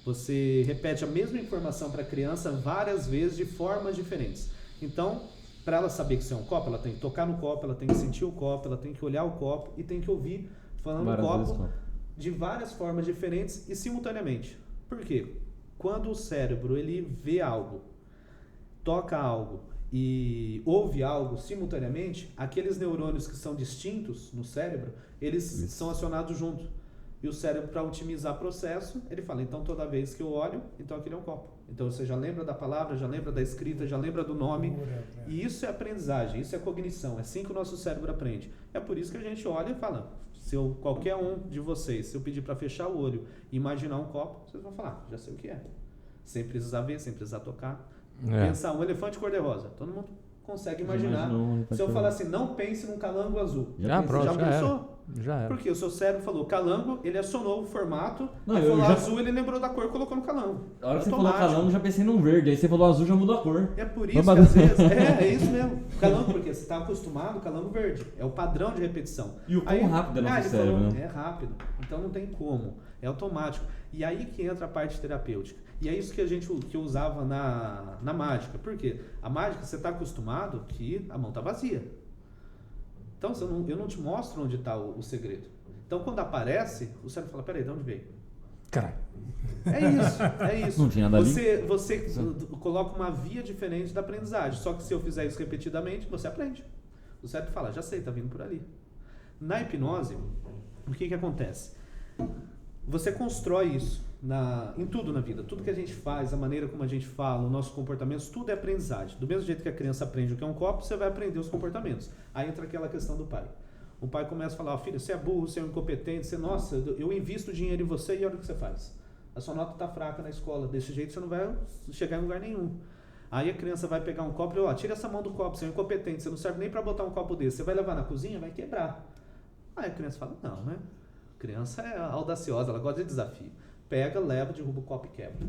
Você repete a mesma informação para a criança várias vezes de formas diferentes. Então, Para ela saber que isso é um copo, ela tem que tocar no copo, ela tem que sentir o copo, ela tem que olhar o copo e tem que ouvir falando o copo de várias formas diferentes e simultaneamente. Por quê? Quando o cérebro ele vê algo, toca algo e ouve algo simultaneamente, aqueles neurônios que são distintos no cérebro, eles são acionados junto. E o cérebro, para otimizar o processo, ele fala, então toda vez que eu olho, então aquele é um copo. Então você já lembra da palavra, já lembra da escrita, já lembra do nome. E isso é aprendizagem, isso é cognição, é assim que o nosso cérebro aprende. É por isso que a gente olha e fala, qualquer um de vocês, se eu pedir para fechar o olho e imaginar um copo, vocês vão falar, já sei o que é. Sem precisar ver, sem precisar tocar. Pensar um elefante cor-de-rosa, todo mundo consegue imaginar. Se eu falar assim, não pense num calango azul. Já pensou? Já era. Porque o seu cérebro falou calango, ele acionou o formato, falou azul, ele lembrou da cor, colocou no calango. A hora que você falou calango, já pensei num verde, aí você falou azul, já mudou a cor. É por isso que às vezes, é isso mesmo. Calango, porque você está acostumado, calango verde, é o padrão de repetição. E o quão rápido é nosso cérebro, né? É rápido, então não tem como, é automático. E aí que entra a parte terapêutica. E é isso que eu usava na mágica. Por quê? A mágica, você está acostumado que a mão está vazia. Então, eu não te mostro onde está o segredo. Então, quando aparece, o cérebro fala, peraí, de onde veio? Caralho. É isso. Não tinha nada ali. Você coloca uma via diferente da aprendizagem. Só que se eu fizer isso repetidamente, você aprende. O cérebro fala, já sei, está vindo por ali. Na hipnose, o que acontece? Você constrói isso em tudo na vida. Tudo que a gente faz, a maneira como a gente fala, os nossos comportamentos, tudo é aprendizagem. Do mesmo jeito que a criança aprende o que é um copo, você vai aprender os comportamentos. Aí entra aquela questão do pai. O pai começa a falar, filho, você é burro, você é incompetente, nossa, eu invisto dinheiro em você e olha o que você faz. A sua nota está fraca na escola, desse jeito você não vai chegar em lugar nenhum. Aí a criança vai pegar um copo e tira essa mão do copo, você é incompetente, você não serve nem para botar um copo desse, você vai levar na cozinha, vai quebrar. Aí a criança fala, não, né? A criança é audaciosa, ela gosta de desafio. Pega, leva, derruba o copo e quebra.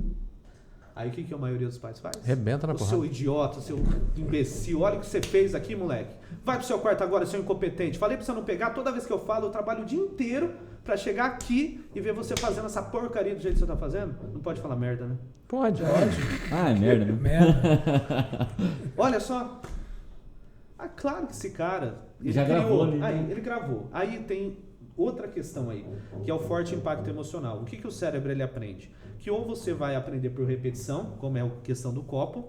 Aí o que a maioria dos pais faz? Rebenta na porrada. Seu idiota, seu imbecil, olha o que você fez aqui, moleque. Vai pro seu quarto agora, seu incompetente. Falei pra você não pegar, toda vez que eu falo, eu trabalho o dia inteiro pra chegar aqui e ver você fazendo essa porcaria do jeito que você tá fazendo. Não pode falar merda, né? Pode. Ah, é merda, né? Merda. Olha só. Ah, claro que esse cara... Ele já gravou ali. Aí, ele gravou. Aí tem... outra questão aí, que é o forte impacto emocional. O que o cérebro ele aprende? Que ou você vai aprender por repetição, como é a questão do copo,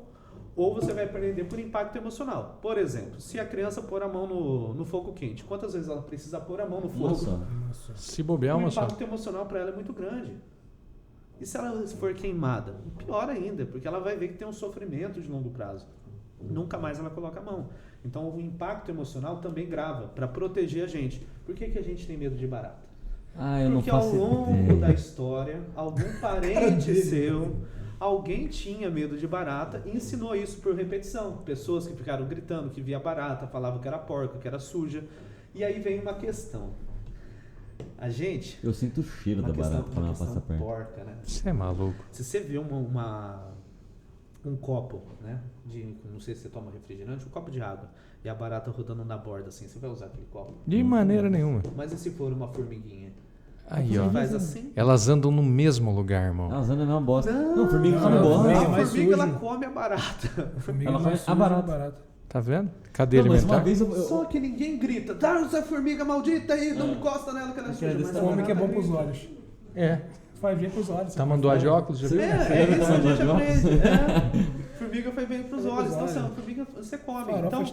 ou você vai aprender por impacto emocional. Por exemplo, se a criança pôr a mão no fogo quente, quantas vezes ela precisa pôr a mão no fogo? Nossa. Se bobear, o impacto emocional para ela é muito grande. E se ela for queimada? Pior ainda, porque ela vai ver que tem um sofrimento de longo prazo. Nunca mais ela coloca a mão. Então o impacto emocional também grava para proteger a gente. Por que a gente tem medo de barata? Porque ao longo da história, algum parente seu, alguém tinha medo de barata e ensinou isso por repetição. Pessoas que ficaram gritando que via barata, falavam que era porca, que era suja. E aí vem uma questão. A gente... Eu sinto o cheiro da barata quando ela passa perto. Porca, né? Você é maluco. Se você vê um copo, né? Não sei se você toma refrigerante, um copo de água, e a barata rodando na borda assim, você vai usar aquele copo? De maneira nenhuma. Mas e se for uma formiguinha? Aí, ó. Faz assim? Elas andam no mesmo lugar, irmão. Elas andam na mesma bosta. Não, formiga come bosta. A formiga, ela come a barata. Ela come a barata. Tá vendo? Cadê alimentar? Uma vez Só que ninguém grita, dá essa formiga maldita aí, não encosta nela que ela é suja. Mas Fome que é bom pros olhos. É. Vai ver pros olhos. Tá mandando de óculos, já viu? É isso que a gente aprende. Formiga foi bem pros olhos. Então, assim, a formiga você come. Então,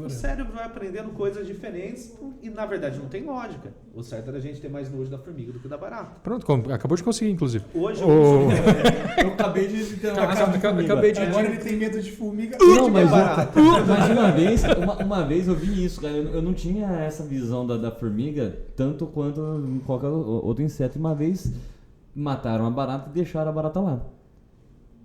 o cérebro vai aprendendo coisas diferentes e, na verdade, não tem lógica. O certo era a gente ter mais nojo da formiga do que da barata. Pronto, acabou de conseguir, inclusive. Hoje eu acabei de ter Agora ele tem medo de formiga e não, de barata. Mas uma vez eu vi isso, cara. Eu não tinha essa visão da formiga tanto quanto em qualquer outro inseto. Uma vez mataram a barata e deixaram a barata lá.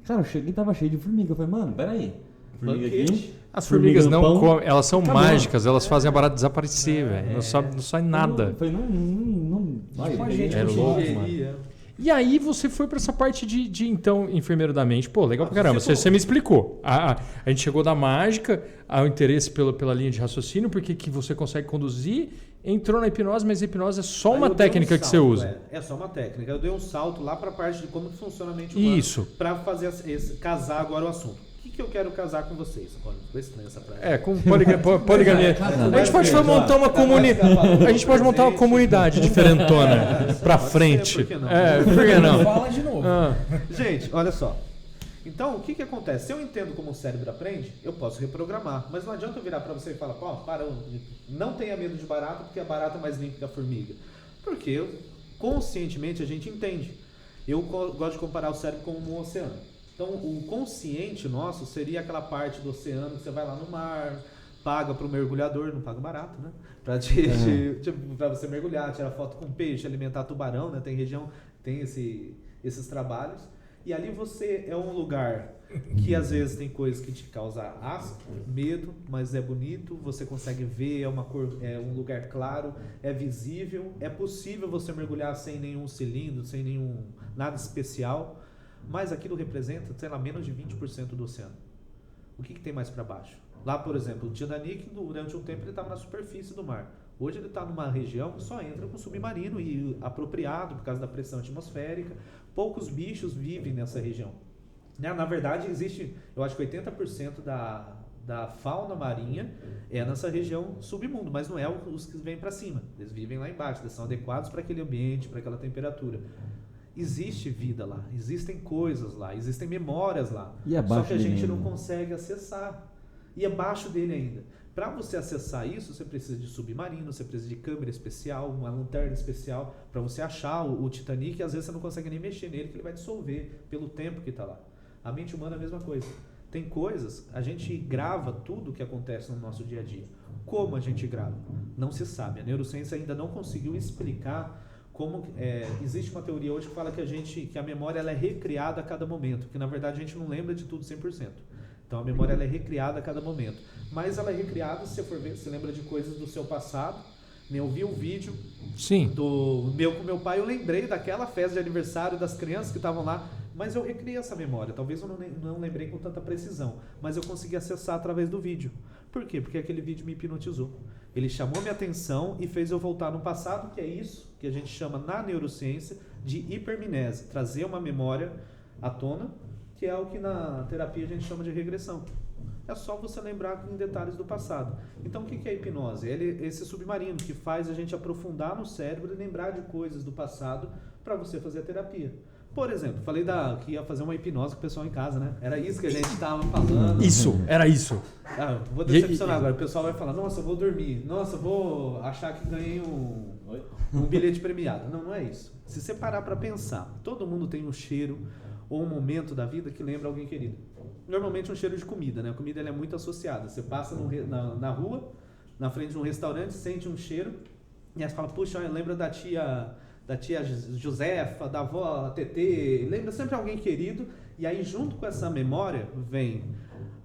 Cara, eu cheguei e tava cheio de formiga. Eu falei, mano, peraí. Formiga aqui. As formigas não comem, elas são mágicas, elas fazem a barata desaparecer, velho. Não sai nada. Eu falei, não. É louco, mano. E aí você foi pra essa parte de então, enfermeiro da mente. Pô, legal pra caramba. Você me explicou. A gente chegou da mágica ao interesse pela linha de raciocínio, porque que você consegue conduzir. Entrou na hipnose, mas a hipnose é só uma técnica que você usa. É só uma técnica. Eu dei um salto lá para a parte de como funciona a mente humana. Isso. Para fazer casar agora o assunto. O que eu quero casar com vocês? Olha, ficou estranha essa frase. Com poligamia. A gente pode montar uma comunidade. A gente pode montar uma comunidade diferentona pra frente. Por que não? Por que não? Fala de novo. Gente, olha só. Então, o que acontece? Se eu entendo como o cérebro aprende, eu posso reprogramar. Mas não adianta eu virar pra você e falar, não tenha medo de barata, porque a barata é mais limpa que a formiga. Porque conscientemente a gente entende. Eu gosto de comparar o cérebro com um oceano. Então, o consciente nosso seria aquela parte do oceano que você vai lá no mar, paga para o mergulhador, não paga barato, né? Para você mergulhar, tirar foto com peixe, alimentar tubarão, né? Tem região, tem esses trabalhos. E ali você é um lugar que às vezes tem coisas que te causam asco, medo, mas é bonito, você consegue ver, é um lugar claro, é visível, é possível você mergulhar sem nenhum cilindro, sem nada especial, mas aquilo representa, sei lá, menos de 20% do oceano. O que tem mais para baixo? Lá, por exemplo, o Titanic, durante um tempo ele estava na superfície do mar. Hoje ele está numa região que só entra com submarino e apropriado por causa da pressão atmosférica. Poucos bichos vivem nessa região. Na verdade, existe, eu acho que 80% da fauna marinha é nessa região submundo, mas não é os que vêm para cima. Eles vivem lá embaixo, eles são adequados para aquele ambiente, para aquela temperatura. Existe vida lá, existem coisas lá, existem memórias lá. Só que a gente não consegue acessar. E abaixo dele ainda. Para você acessar isso, você precisa de submarino, você precisa de câmera especial, uma lanterna especial, para você achar o Titanic, e às vezes você não consegue nem mexer nele, que ele vai dissolver pelo tempo que está lá. A mente humana é a mesma coisa. Tem coisas, a gente grava tudo o que acontece no nosso dia a dia. Como a gente grava? Não se sabe. A neurociência ainda não conseguiu explicar como... existe uma teoria hoje que fala que a memória ela é recriada a cada momento, que na verdade a gente não lembra de tudo 100%. Então a memória ela é recriada a cada momento. Mas ela é recriada, se você for ver, você lembra de coisas do seu passado. Eu vi um vídeo com meu pai, eu lembrei daquela festa de aniversário das crianças que estavam lá, mas eu recriei essa memória. Talvez eu não lembrei com tanta precisão, mas eu consegui acessar através do vídeo. Por quê? Porque aquele vídeo me hipnotizou. Ele chamou minha atenção e fez eu voltar no passado, que é isso que a gente chama na neurociência de hipermnese, trazer uma memória à tona, que é o que na terapia a gente chama de regressão. É só você lembrar em detalhes do passado. Então, o que é a hipnose? Esse submarino que faz a gente aprofundar no cérebro e lembrar de coisas do passado para você fazer a terapia. Por exemplo, falei que ia fazer uma hipnose com o pessoal em casa, né? Era isso que a gente estava falando. Era isso. Vou decepcionar agora. O pessoal vai falar, nossa, eu vou dormir. Nossa, eu vou achar que ganhei um bilhete premiado. Não é isso. Se você parar para pensar, todo mundo tem um cheiro ou um momento da vida que lembra alguém querido. Normalmente um cheiro de comida, né? A comida ela é muito associada. Você passa na rua, na frente de um restaurante, sente um cheiro, e aí você fala, puxa, lembra da tia Josefa, da avó Tetê, lembra sempre alguém querido, e aí junto com essa memória vem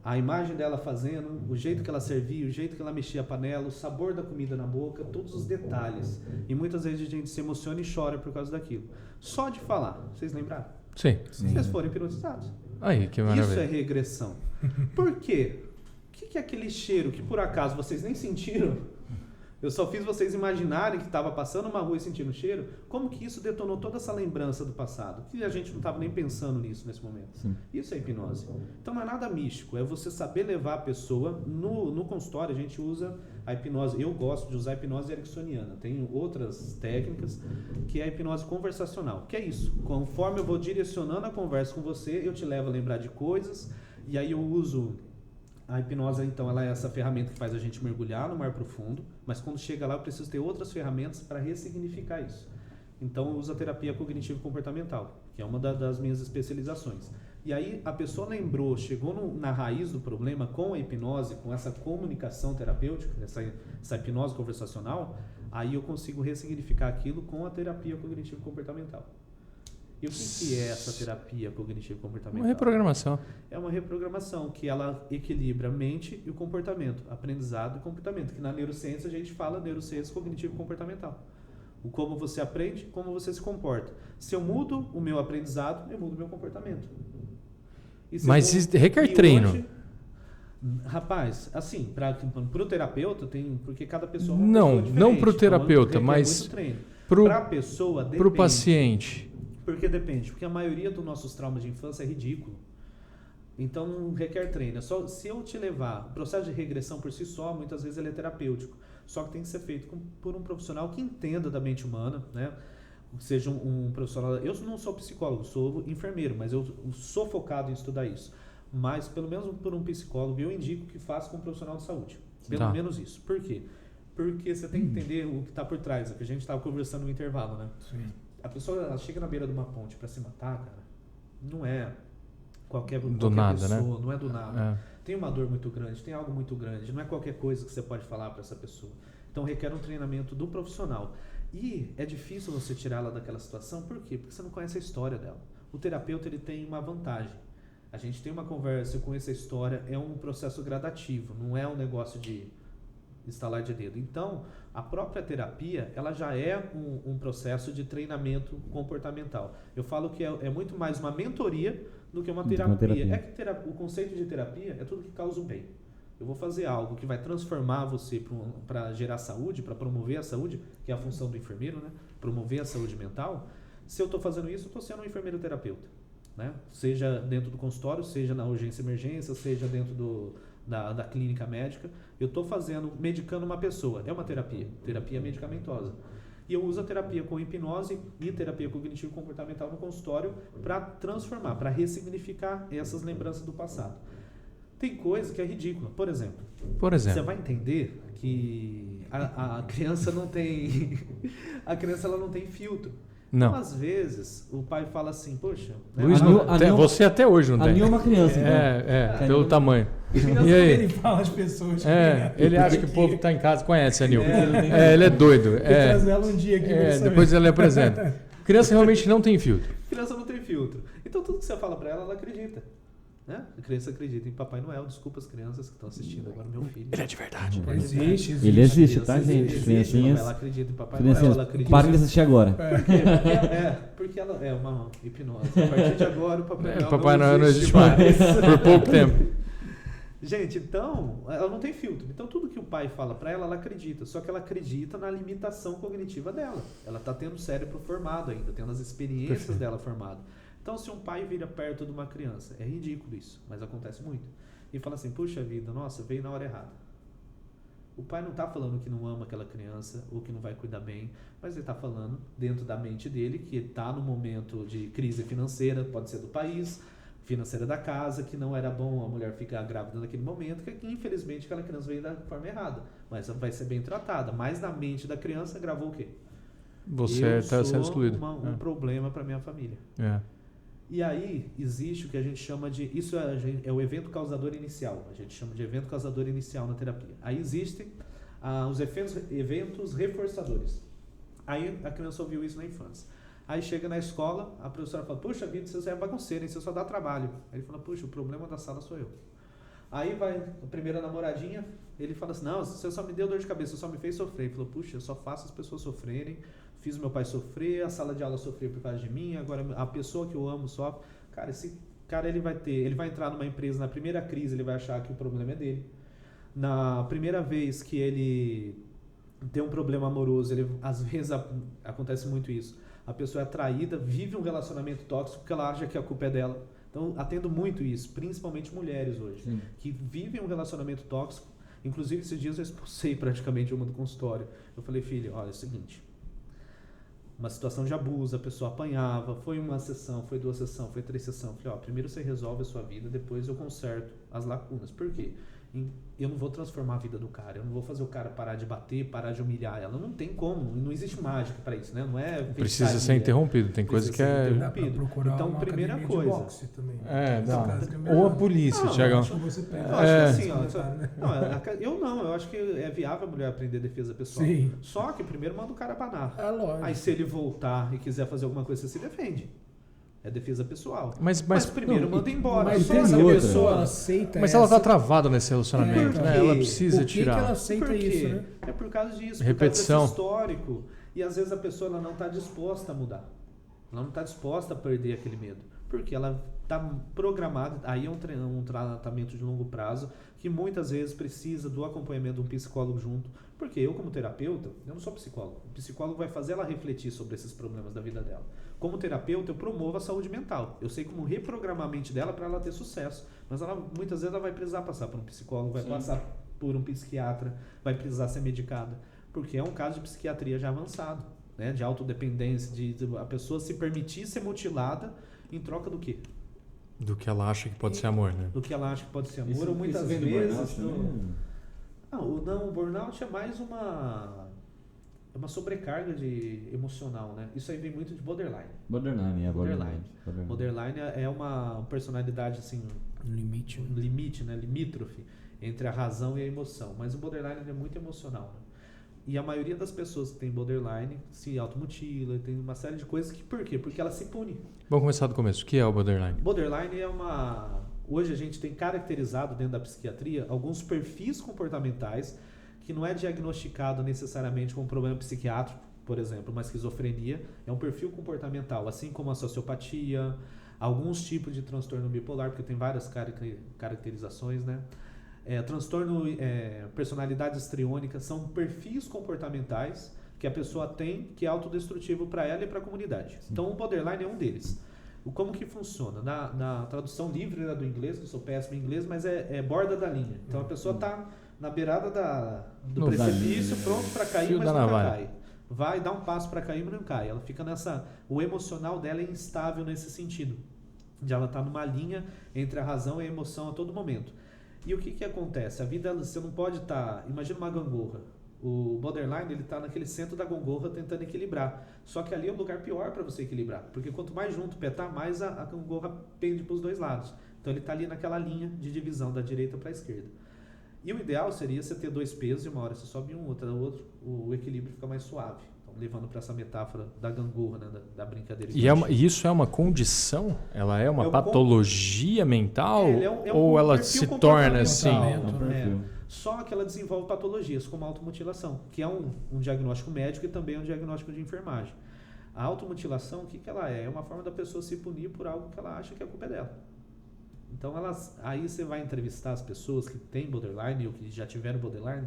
a imagem dela fazendo, o jeito que ela servia, o jeito que ela mexia a panela, o sabor da comida na boca, todos os detalhes. E muitas vezes a gente se emociona e chora por causa daquilo. Só de falar, vocês lembraram? Sim. Vocês foram hipnotizados. Aí, que maravilha. Isso é regressão. Por quê? O que é aquele cheiro que por acaso vocês nem sentiram? Eu só fiz vocês imaginarem que estava passando uma rua e sentindo o cheiro. Como que isso detonou toda essa lembrança do passado? Que a gente não estava nem pensando nisso nesse momento. Sim. Isso é hipnose. Então não é nada místico. É você saber levar a pessoa... No consultório a gente usa a hipnose. Eu gosto de usar a hipnose ericksoniana. Tem outras técnicas que é a hipnose conversacional. Que é isso. Conforme eu vou direcionando a conversa com você, eu te levo a lembrar de coisas. E aí eu uso... A hipnose, então, ela é essa ferramenta que faz a gente mergulhar no mar profundo, mas quando chega lá eu preciso ter outras ferramentas para ressignificar isso. Então eu uso a terapia cognitivo-comportamental, que é uma das minhas especializações. E aí a pessoa lembrou, chegou na raiz do problema com a hipnose, com essa comunicação terapêutica, essa hipnose conversacional, aí eu consigo ressignificar aquilo com a terapia cognitivo-comportamental. E o que é essa terapia cognitivo-comportamental? Uma reprogramação. É uma reprogramação que ela equilibra a mente e o comportamento, aprendizado e comportamento, que na neurociência a gente fala neurociência cognitivo-comportamental. O como você aprende, como você se comporta. Se eu mudo o meu aprendizado, eu mudo o meu comportamento. Mas requer treino. Hoje, rapaz, assim, para o terapeuta, porque cada pessoa é uma pessoa diferente. Não para o terapeuta, mas para a pessoa, depende. Para o paciente. Porque depende, porque a maioria dos nossos traumas de infância é ridículo. Então não requer treino. Só se eu te levar, o processo de regressão por si só, muitas vezes ele é terapêutico. Só que tem que ser feito por um profissional que entenda da mente humana, né? Seja um profissional. Eu não sou psicólogo, sou enfermeiro, mas eu sou focado em estudar isso. Mas pelo menos por um psicólogo eu indico que faça com um profissional de saúde. Pelo menos isso. Por quê? Porque você tem que entender o que está por trás. É que a gente estava conversando no intervalo, né? Sim. A pessoa ela chega na beira de uma ponte para se matar, cara. Não é qualquer nada, pessoa, né? Não é do nada. Tem uma dor muito grande, tem algo muito grande. Não é qualquer coisa que você pode falar para essa pessoa. Então requer um treinamento do profissional. E é difícil você tirá-la daquela situação. Por quê? Porque você não conhece a história dela. O terapeuta ele tem uma vantagem. A gente tem uma conversa com essa história, é um processo gradativo, não é um negócio de estalar de dedo. Então, a própria terapia, ela já é um processo de treinamento comportamental. Eu falo que é muito mais uma mentoria do que uma terapia. É que o conceito de terapia é tudo que causa o bem. Eu vou fazer algo que vai transformar você para gerar saúde, para promover a saúde, que é a função do enfermeiro, né? Promover a saúde mental. Se eu estou fazendo isso, eu estou sendo um enfermeiro terapeuta. Né? Seja dentro do consultório, seja na urgência e emergência, seja dentro da clínica médica, eu estou medicando uma pessoa. É uma terapia medicamentosa. E eu uso a terapia com hipnose e terapia cognitivo-comportamental no consultório para transformar, para ressignificar essas lembranças do passado. Tem coisa que é ridícula. Por exemplo, você vai entender que a criança não tem a criança ela não tem filtro. Não. Então, às vezes, o pai fala assim, poxa... Luiz, você até hoje não tem. A Nil é uma criança. Pelo tamanho. E aí? Ele fala as pessoas. Ele acha que o povo que está em casa conhece a Nil. Ele é doido. Traz ela um dia aqui. Depois ela apresenta. Criança realmente não tem filtro. Criança não tem filtro. Então, tudo que você fala para ela acredita. Né? A criança acredita em Papai Noel. Desculpa as crianças que estão assistindo agora, meu filho. Ele é de verdade. Existe. Ele existe, tá, gente? Criancinhas. Ela acredita em Papai Noel. Ela acredita. Parem de assistir agora. Porque ela é uma hipnose. A partir de agora, o Papai Noel não existe mais. Por pouco tempo. Gente, então, ela não tem filtro. Então, tudo que o pai fala para ela, ela acredita. Só que ela acredita na limitação cognitiva dela. Ela está tendo o cérebro formado ainda, tendo as experiências dela formadas. Então, se um pai vira perto de uma criança, é ridículo isso, mas acontece muito. E fala assim, puxa vida, nossa, veio na hora errada. O pai não está falando que não ama aquela criança ou que não vai cuidar bem, mas ele está falando dentro da mente dele que está no momento de crise financeira, pode ser do país, financeira da casa, que não era bom a mulher ficar grávida naquele momento, que infelizmente aquela criança veio da forma errada, mas vai ser bem tratada. Mas na mente da criança gravou o quê? Você está sendo excluído. Um problema para minha família. E aí existe o que a gente chama de... Isso é o evento causador inicial. A gente chama de evento causador inicial na terapia. Aí existem os eventos reforçadores. Aí a criança ouviu isso na infância. Aí chega na escola, a professora fala, puxa vida, você é bagunceiro, você só dá trabalho. Aí ele fala, puxa, o problema da sala sou eu. Aí vai a primeira namoradinha, ele fala assim, não, você só me deu dor de cabeça, você só me fez sofrer. Ele falou, puxa, eu só faço as pessoas sofrerem, fiz o meu pai sofrer, a sala de aula sofreu por causa de mim, agora a pessoa que eu amo sofre. Cara, esse cara ele vai entrar numa empresa, na primeira crise ele vai achar que o problema é dele. Na primeira vez que ele tem um problema amoroso, às vezes acontece muito isso, a pessoa é atraída, vive um relacionamento tóxico porque ela acha que a culpa é dela. Então, atendo muito isso, principalmente mulheres hoje, que vivem um relacionamento tóxico. Inclusive, esses dias eu expulsei praticamente uma do consultório. Eu falei, filha, olha, é o seguinte, uma situação de abuso, a pessoa apanhava, foi uma sessão, foi 2 sessões, foi 3 sessões. Eu falei, primeiro você resolve a sua vida, depois eu conserto as lacunas. Por quê? Eu não vou transformar a vida do cara, eu não vou fazer o cara parar de bater, parar de humilhar ela. Não tem como, não existe mágica para isso, né? Não é precisa ser interrompido, tem coisa que é... Então, primeira coisa... Ou a polícia, Thiagão. Eu acho que é viável a mulher aprender defesa pessoal. Sim. Só que primeiro manda o cara abanar. Aí se ele voltar e quiser fazer alguma coisa, você se defende. É defesa pessoal. Mas primeiro manda embora. Mas essa pessoa ela aceita. Mas ela está travada nesse relacionamento, né? Ela precisa tirar. Por que ela aceita isso, né? É por causa disso, repetição. Por causa desse histórico. E às vezes a pessoa ela não está disposta a mudar. Ela não está disposta a perder aquele medo. Porque ela está programada, aí é um tratamento de longo prazo, que muitas vezes precisa do acompanhamento de um psicólogo junto. Porque eu, como terapeuta, eu não sou psicólogo. O psicólogo vai fazer ela refletir sobre esses problemas da vida dela. Como terapeuta, eu promovo a saúde mental. Eu sei como reprogramar a mente dela para ela ter sucesso. Mas muitas vezes ela vai precisar passar por um psicólogo, vai passar por um psiquiatra, vai precisar ser medicada. Porque é um caso de psiquiatria já avançado, né? De autodependência, de a pessoa se permitir ser mutilada em troca do quê? Do que ela acha que pode ser amor, né? Do que ela acha que pode ser amor. Isso, Ou muitas isso vem do vezes... burnout o burnout é mais uma sobrecarga emocional, né? Isso aí vem muito de borderline. Borderline é uma personalidade assim... limite, né? Limítrofe entre a razão e a emoção. Mas o borderline é muito emocional, né? E a maioria das pessoas que tem borderline se automutila, tem uma série de coisas que... Por quê? Porque ela se pune. Vamos começar do começo. O que é o borderline? Borderline é Hoje a gente tem caracterizado dentro da psiquiatria alguns perfis comportamentais que não é diagnosticado necessariamente com um problema psiquiátrico, por exemplo, uma esquizofrenia. É um perfil comportamental, assim como a sociopatia, alguns tipos de transtorno bipolar, porque tem várias caracterizações, né? Personalidade histriônica, são perfis comportamentais que a pessoa tem que é autodestrutivo para ela e para a comunidade. Sim. Então o borderline é um deles. Como que funciona? Na tradução livre, né, do inglês, que eu sou péssimo em inglês, mas é borda da linha. Então a pessoa está na beirada do precipício, pronto para cair, mas nunca cai. Vai dar um passo para cair, mas não cai. Ela fica o emocional dela é instável nesse sentido, de ela estar numa linha entre a razão e a emoção a todo momento. E o que acontece? A vida, você não pode estar... Imagina uma gangorra. O borderline, ele está naquele centro da gangorra tentando equilibrar. Só que ali é um lugar pior para você equilibrar. Porque quanto mais junto o pé está, mais a gangorra pende para os dois lados. Então ele está ali naquela linha de divisão da direita para a esquerda. E o ideal seria você ter dois pesos e uma hora você sobe um, outra outro, o equilíbrio fica mais suave. Então, levando para essa metáfora da gangorra, né, da brincadeira. E isso é uma condição? Ela é uma patologia mental? Ou ela se torna assim? Só que ela desenvolve patologias, como a automutilação, que é um diagnóstico médico e também um diagnóstico de enfermagem. A automutilação, o que ela é? É uma forma da pessoa se punir por algo que ela acha que a culpa é dela. Então, aí você vai entrevistar as pessoas que têm borderline ou que já tiveram borderline,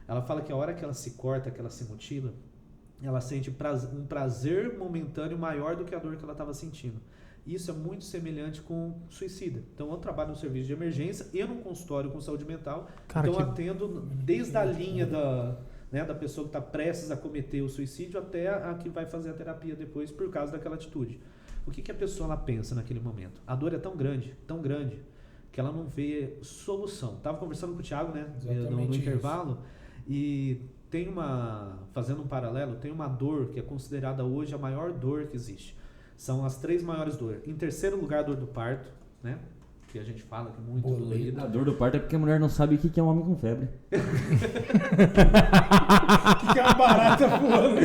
ela fala que a hora que ela se corta, que ela se mutila, ela sente um prazer momentâneo maior do que a dor que ela estava sentindo. Isso é muito semelhante com suicida. Então, eu trabalho no serviço de emergência e no consultório com saúde mental. Cara, então, eu atendo desde a linha da pessoa que está prestes a cometer o suicídio até a que vai fazer a terapia depois por causa daquela atitude. O que a pessoa ela pensa naquele momento? A dor é tão grande, que ela não vê solução. Estava conversando com o Thiago, né, no intervalo, e fazendo um paralelo, tem uma dor que é considerada hoje a maior dor que existe. São as 3 maiores dores. Em terceiro lugar, a dor do parto, né? Que a gente fala que é muito dolorida. A dor do parto é porque a mulher não sabe o que é um homem com febre. Que é uma barata voando.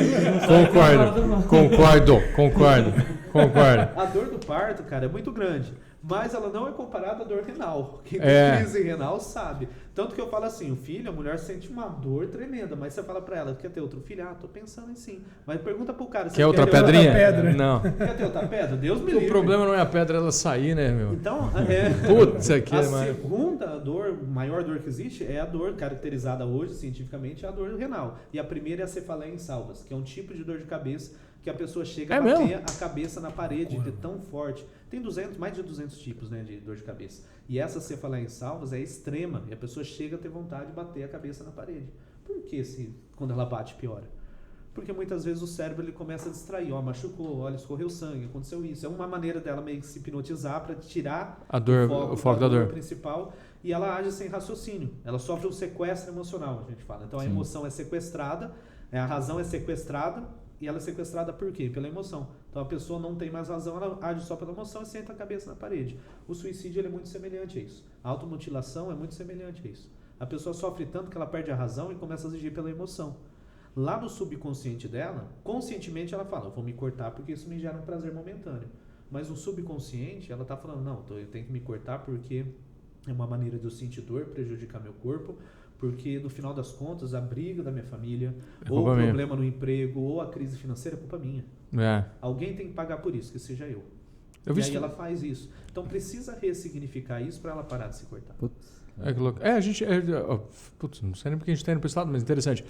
Concordo. A dor do parto, cara, é muito grande. Mas ela não é comparada à dor renal. Quem tem crise renal sabe. Tanto que eu falo assim, a mulher sente uma dor tremenda, mas você fala pra ela, quer ter outro filho? Tô pensando em sim. Mas pergunta pro cara, quer outra pedrinha? Pedra? Não. Quer ter outra pedra? Deus me livre. O problema não é a pedra, ela sair, né, meu? Então, Putz, aqui a segunda maior dor que existe é a dor caracterizada hoje, cientificamente, é a dor renal. E a primeira é a cefaleia em salvas, que é um tipo de dor de cabeça que a pessoa chega a bater a cabeça na parede, de tão forte. Tem mais de 200 tipos, né, de dor de cabeça. E essa cefaleia em salvas é extrema, e a pessoa chega a ter vontade de bater a cabeça na parede. Por que quando ela bate piora? Porque muitas vezes o cérebro ele começa a distrair, machucou, olha, escorreu sangue, aconteceu isso. É uma maneira dela meio que se hipnotizar para tirar o foco da dor principal, e ela age sem raciocínio. Ela sofre um sequestro emocional, a gente fala. Então a emoção é sequestrada, a razão é sequestrada, e ela é sequestrada por quê? Pela emoção. Então a pessoa não tem mais razão, ela age só pela emoção e senta a cabeça na parede. O suicídio ele é muito semelhante a isso. A automutilação é muito semelhante a isso. A pessoa sofre tanto que ela perde a razão e começa a agir pela emoção. Lá no subconsciente dela, conscientemente ela fala, eu vou me cortar porque isso me gera um prazer momentâneo. Mas no subconsciente ela está falando, não, eu tenho que me cortar porque é uma maneira de eu sentir dor, prejudicar meu corpo, porque no final das contas a briga da minha família, ou o problema no emprego, ou a crise financeira é culpa minha. Alguém tem que pagar por isso, que seja eu. E aí ela faz isso. Então precisa ressignificar isso para ela parar de se cortar. Que louco. A gente... putz, não sei nem porque a gente está indo para esse lado, mas interessante.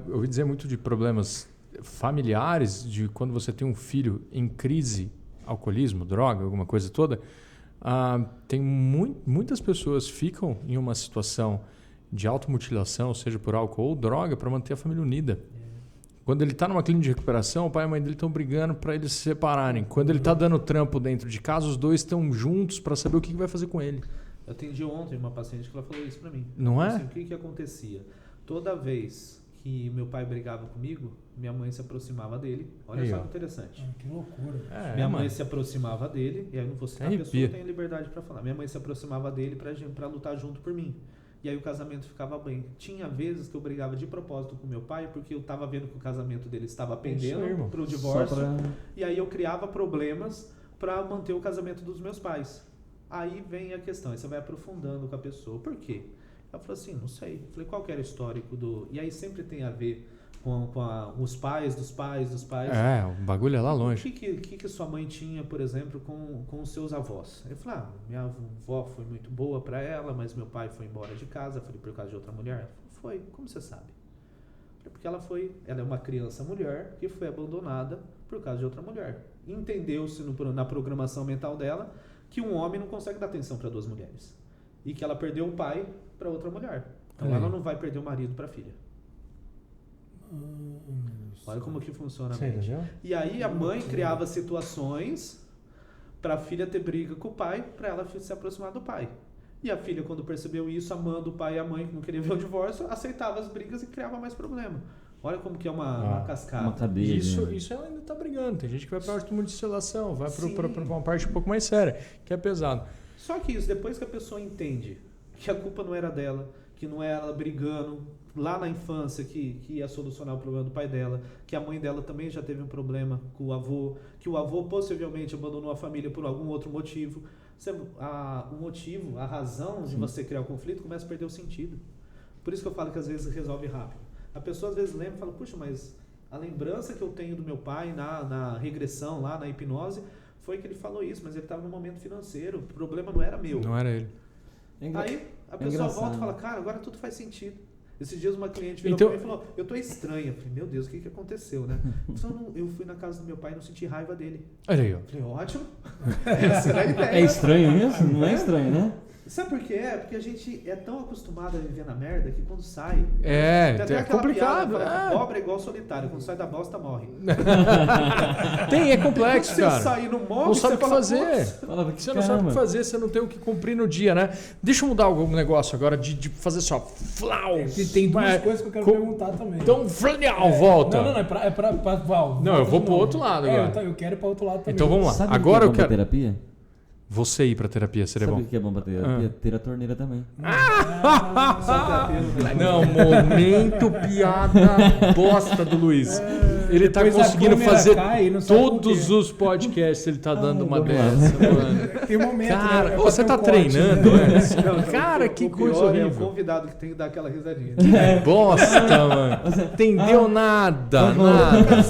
Eu ouvi dizer muito de problemas familiares, de quando você tem um filho em crise, alcoolismo, droga, alguma coisa toda. Tem muitas pessoas ficam em uma situação de automutilação, seja por álcool ou droga, para manter a família unida. Quando ele está numa clínica de recuperação, o pai e a mãe dele estão brigando para eles se separarem. Quando ele está dando trampo dentro de casa, os dois estão juntos para saber o que vai fazer com ele. Eu atendi ontem uma paciente que ela falou isso para mim. Não é? Assim, o que acontecia? Toda vez que meu pai brigava comigo, minha mãe se aproximava dele. Olha só que interessante. Que loucura. Minha mãe se aproximava dele, e aí não vou citar a pessoa, eu tenho liberdade para falar. Minha mãe se aproximava dele para lutar junto por mim. E aí o casamento ficava bem. Tinha vezes que eu brigava de propósito com meu pai, porque eu estava vendo que o casamento dele estava pendendo para o divórcio. E aí eu criava problemas para manter o casamento dos meus pais. Aí vem a questão, aí você vai aprofundando com a pessoa. Por quê? Ela falou assim, não sei. Eu falei, qual que era o histórico do... E aí sempre tem a ver com os pais dos pais dos pais. O bagulho é lá longe. O que sua mãe tinha, por exemplo, com os seus avós? Eu falei, minha avó foi muito boa para ela, mas meu pai foi embora de casa. Eu falei, por causa de outra mulher? Ela falou, foi. Como você sabe? Eu falei, porque ela é uma criança mulher que foi abandonada por causa de outra mulher. Entendeu-se na programação mental dela que um homem não consegue dar atenção para duas mulheres. E que ela perdeu o pai para outra mulher. Então ela não vai perder o marido para a filha. Olha como que funciona a mente. E aí a mãe criava situações para a filha ter briga com o pai, para ela se aproximar do pai. E a filha, quando percebeu isso, amando o pai e a mãe, que não queria ver o divórcio, aceitava as brigas e criava mais problema. Olha como que é uma cascada. Uma cadeia. Isso ela ainda está brigando. Tem gente que vai para a automutilação, vai para uma parte um pouco mais séria, que é pesado. Só que isso, depois que a pessoa entende que a culpa não era dela, que não era ela brigando lá na infância que ia solucionar o problema do pai dela, que a mãe dela também já teve um problema com o avô, que o avô possivelmente abandonou a família por algum outro motivo. A razão de você criar o conflito começa a perder o sentido. Por isso que eu falo que às vezes resolve rápido. A pessoa às vezes lembra e fala, puxa, mas a lembrança que eu tenho do meu pai na regressão, lá na hipnose, foi que ele falou isso, mas ele estava no momento financeiro, o problema não era meu. Não era ele. Aí a pessoa volta e fala, cara, agora tudo faz sentido. Esses dias uma cliente virou pra mim e falou, eu tô estranha. Eu falei, meu Deus, o que aconteceu, né? Eu fui na casa do meu pai e não senti raiva dele. Olha aí, ó. Eu falei, ótimo. Essa é a ideia. É estranho isso? Não é estranho, né? Sabe por quê? Porque a gente é tão acostumado a viver na merda que quando sai... É Piada, complicado. fala que pobre é igual solitário. Quando sai da bosta, morre. É complexo, quando cara. Você sai e não morre, não sabe o que fazer. Você não sabe o que fazer, você não tem o que cumprir no dia, né? Deixa eu mudar algum negócio agora de fazer só... Flau! Tem duas coisas que eu quero perguntar também. Então, volta. Não, é pra Val. Não, eu vou pro outro lado agora. Eu quero ir pro outro lado também. Então vamos lá. Sabe Agora que é eu quero... terapia? Você ir pra terapia seria Sabe bom. o que é bom pra terapia? Ter a torneira também. Não, momento piada bosta do Luiz. Ele tá conseguindo fazer todos os podcasts, ele tá dando uma dessa, mano. Tem um momento, cara, né? você tá treinando, né? Cara, que coisa horrível. É o convidado que tem que dar aquela risadinha. Que bosta, mano. Entendeu nada, nada.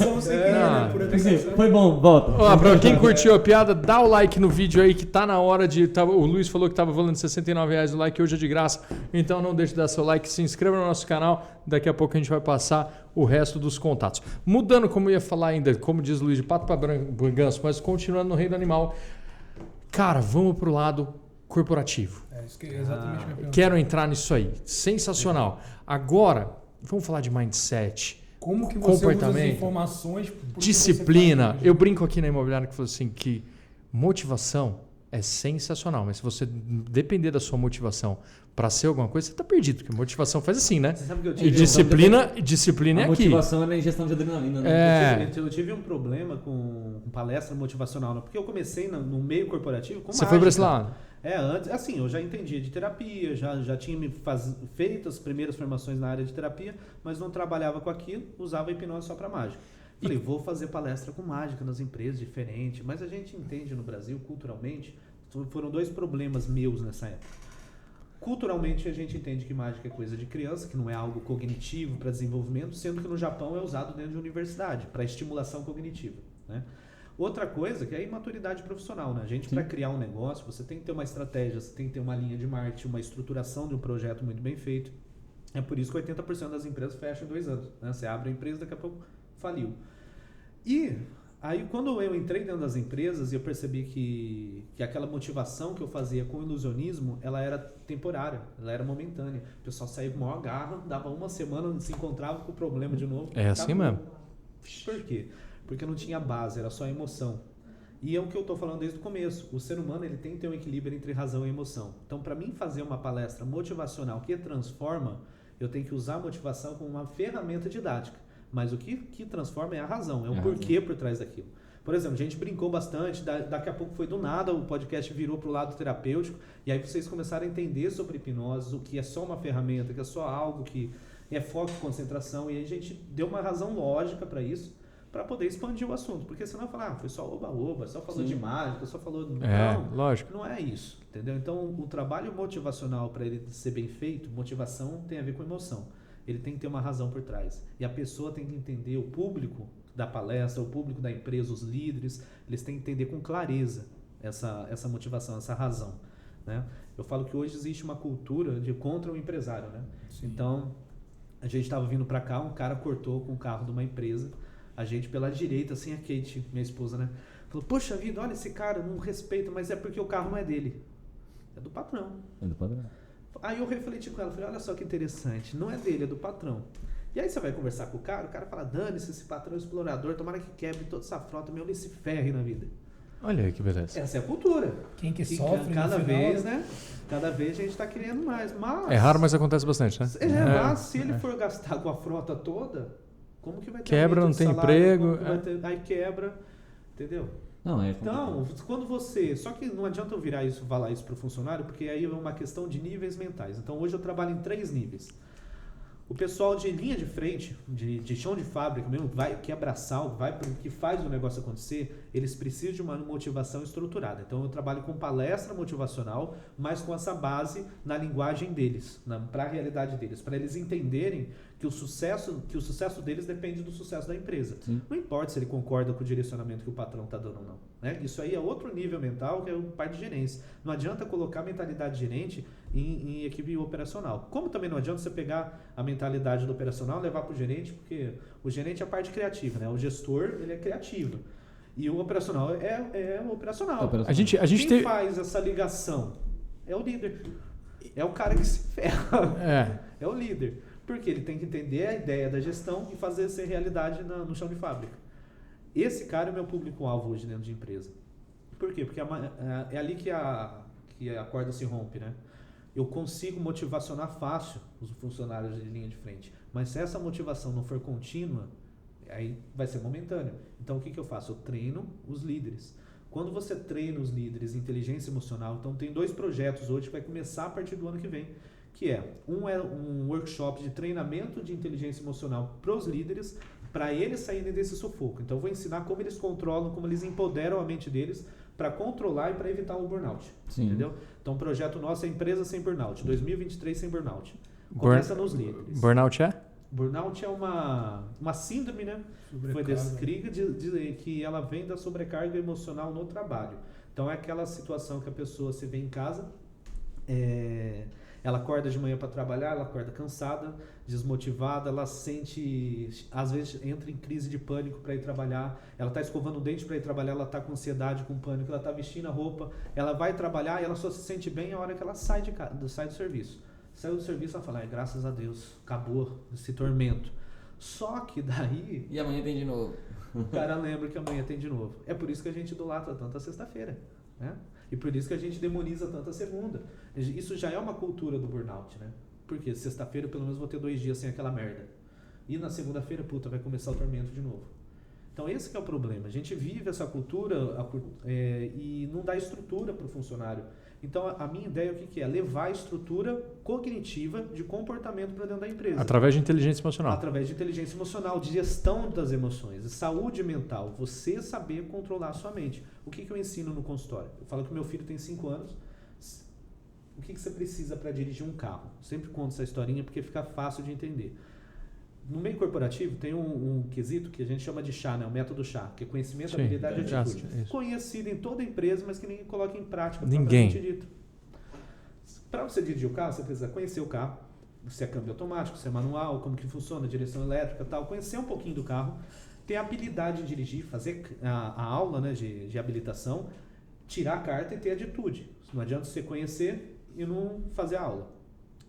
Foi bom, volta. Ó, pra quem curtiu a piada, dá o like no vídeo aí que tá na hora de... o Luiz falou que tava valendo R$69 o like, hoje é de graça. Então não deixe de dar seu like, se inscreva no nosso canal. Daqui a pouco a gente vai passar o resto dos contatos. Mudando, como eu ia falar ainda, como diz o Luiz, de pato para ganso, mas continuando no reino animal. Cara, vamos pro lado corporativo. Isso que é exatamente minha pergunta. Quero entrar nisso aí. Sensacional. Agora, vamos falar de mindset. Como que você comportamento, usa as informações... disciplina. Eu brinco aqui na imobiliária que falou assim que motivação é sensacional, mas se você depender da sua motivação para ser alguma coisa, você tá perdido, porque motivação faz assim, né? Você sabe que eu E tive disciplina é aqui. A motivação é a ingestão de adrenalina, né? Eu tive um problema com palestra motivacional, né? Porque eu comecei no meio corporativo com Você foi para esse lado? Antes, assim, eu já entendia de terapia, já tinha feito as primeiras formações na área de terapia, mas não trabalhava com aquilo, usava a hipnose só para mágica. Falei, vou fazer palestra com mágica nas empresas, diferente. Mas a gente entende no Brasil, culturalmente, foram dois problemas meus nessa época. Culturalmente, a gente entende que mágica é coisa de criança, que não é algo cognitivo para desenvolvimento, sendo que no Japão é usado dentro de universidade, para estimulação cognitiva, né? Outra coisa que é a imaturidade profissional, né? A gente, para criar um negócio, você tem que ter uma estratégia, você tem que ter uma linha de marketing, uma estruturação de um projeto muito bem feito. É por isso que 80% das empresas fecham em 2 anos, né? Você abre a empresa, daqui a pouco faliu. E aí, quando eu entrei dentro das empresas, eu percebi que aquela motivação que eu fazia com o ilusionismo, ela era temporária, ela era momentânea. O pessoal saía com maior garra, dava uma semana, se encontrava com o problema de novo. É assim mesmo. Por quê? Porque não tinha base, era só emoção. E é o que eu estou falando desde o começo. O ser humano, ele tem que ter um equilíbrio entre razão e emoção. Então, para mim fazer uma palestra motivacional que transforma, eu tenho que usar a motivação como uma ferramenta didática. Mas o que transforma é a razão, é o porquê por trás daquilo. Por exemplo, a gente brincou bastante, daqui a pouco foi do nada, o podcast virou para o lado terapêutico, e aí vocês começaram a entender sobre hipnose, o que é só uma ferramenta, que é só algo que é foco e concentração, e aí a gente deu uma razão lógica para isso, para poder expandir o assunto. Porque senão falar, foi só oba-oba, só falou de mágica, só falou... Não, lógico. Não é isso, entendeu? Então, o trabalho motivacional, para ele ser bem feito, motivação tem a ver com emoção. Ele tem que ter uma razão por trás. E a pessoa tem que entender, o público da palestra, o público da empresa, os líderes, eles têm que entender com clareza essa motivação, essa razão, né? Eu falo que hoje existe uma cultura de contra o empresário, né? Sim. Então, a gente estava vindo para cá, um cara cortou com o carro de uma empresa, a gente pela direita, assim, a Kate, minha esposa, né? Falou, poxa vida, olha esse cara, não respeita, mas é porque o carro não é dele. É do patrão. É do patrão. Aí eu refleti com ela, falei, olha só que interessante, não é dele, é do patrão. E aí você vai conversar com o cara fala, dane-se, esse patrão é explorador, tomara que quebre toda essa frota, meu, ele se ferre na vida. Olha aí que beleza. Essa é a cultura. Quem que sofre cada vez, né? Cada vez a gente está querendo mais, mas... É raro, mas acontece bastante, né? Mas se ele for gastar com a frota toda, como que vai ter quebra, não tem emprego. Aí quebra, entendeu? Não, então, quando você... Só que não adianta eu falar isso para o funcionário, porque aí é uma questão de níveis mentais. Então, hoje eu trabalho em 3 níveis. O pessoal de linha de frente, de chão de fábrica mesmo, que abraçar, que faz o negócio acontecer, eles precisam de uma motivação estruturada. Então, eu trabalho com palestra motivacional, mas com essa base na linguagem deles, para a realidade deles, para eles entenderem que o sucesso deles depende do sucesso da empresa. Sim. Não importa se ele concorda com o direcionamento que o patrão está dando ou não, né? Isso aí é outro nível mental, que é o parte de gerência. Não adianta colocar a mentalidade de gerente em equipe operacional. Como também não adianta você pegar a mentalidade do operacional e levar para o gerente, porque o gerente é a parte criativa, né? O gestor, ele é criativo. E o operacional é o operacional. Quem faz essa ligação é o líder. É o cara que se ferra. É o líder. Porque ele tem que entender a ideia da gestão e fazer ser realidade no chão de fábrica. Esse cara é o meu público-alvo hoje dentro de empresa. Por quê? Porque é ali que a corda se rompe, né? Eu consigo motivacionar fácil os funcionários de linha de frente. Mas se essa motivação não for contínua, aí vai ser momentâneo. Então o que eu faço? Eu treino os líderes. Quando você treina os líderes em inteligência emocional, então tem 2 projetos hoje que vai começar a partir do ano que vem, que é um workshop de treinamento de inteligência emocional para os líderes, para eles saírem desse sufoco. Então eu vou ensinar como eles controlam, como eles empoderam a mente deles para controlar e para evitar o burnout. Sim. Entendeu? Então o projeto nosso é Empresa Sem Burnout, 2023 Sem Burnout. Começa nos líderes. Burnout é? Burnout é uma síndrome, né? Foi descrita que ela vem da sobrecarga emocional no trabalho. Então é aquela situação que a pessoa se vê em casa, ela acorda de manhã para trabalhar, ela acorda cansada, desmotivada, ela sente, às vezes entra em crise de pânico para ir trabalhar, ela está escovando o dente para ir trabalhar, ela está com ansiedade, com pânico, ela está vestindo a roupa, ela vai trabalhar e ela só se sente bem a hora que ela sai do serviço. Saiu do serviço, ela fala, graças a Deus, acabou esse tormento. Só que daí... E amanhã tem de novo. O cara lembra que amanhã tem de novo. É por isso que a gente idolatra tanto a sexta-feira, né? E por isso que a gente demoniza tanto a segunda. Isso já é uma cultura do burnout, né? Porque sexta-feira pelo menos vou ter 2 dias sem aquela merda. E na segunda-feira, vai começar o tormento de novo. Então esse que é o problema. A gente vive essa cultura e não dá estrutura para o funcionário. Então a minha ideia o que é? Levar a estrutura cognitiva de comportamento para dentro da empresa. Através de inteligência emocional. Através de inteligência emocional, de gestão das emoções, de saúde mental. Você saber controlar a sua mente. O que eu ensino no consultório? Eu falo que meu filho tem 5 anos. O que você precisa para dirigir um carro? Eu sempre conto essa historinha porque fica fácil de entender. no meio corporativo tem um quesito que a gente chama de chá, né? O método chá, que é conhecimento, habilidade e atitude. Conhecido em toda empresa, mas que ninguém coloca em prática. Ninguém. Para você dirigir o carro, você precisa conhecer o carro, se é câmbio automático, se é manual, como que funciona, direção elétrica e tal, conhecer um pouquinho do carro, ter habilidade de dirigir, fazer a aula, né, de habilitação, tirar a carta e ter atitude. Não adianta você conhecer e não fazer a aula.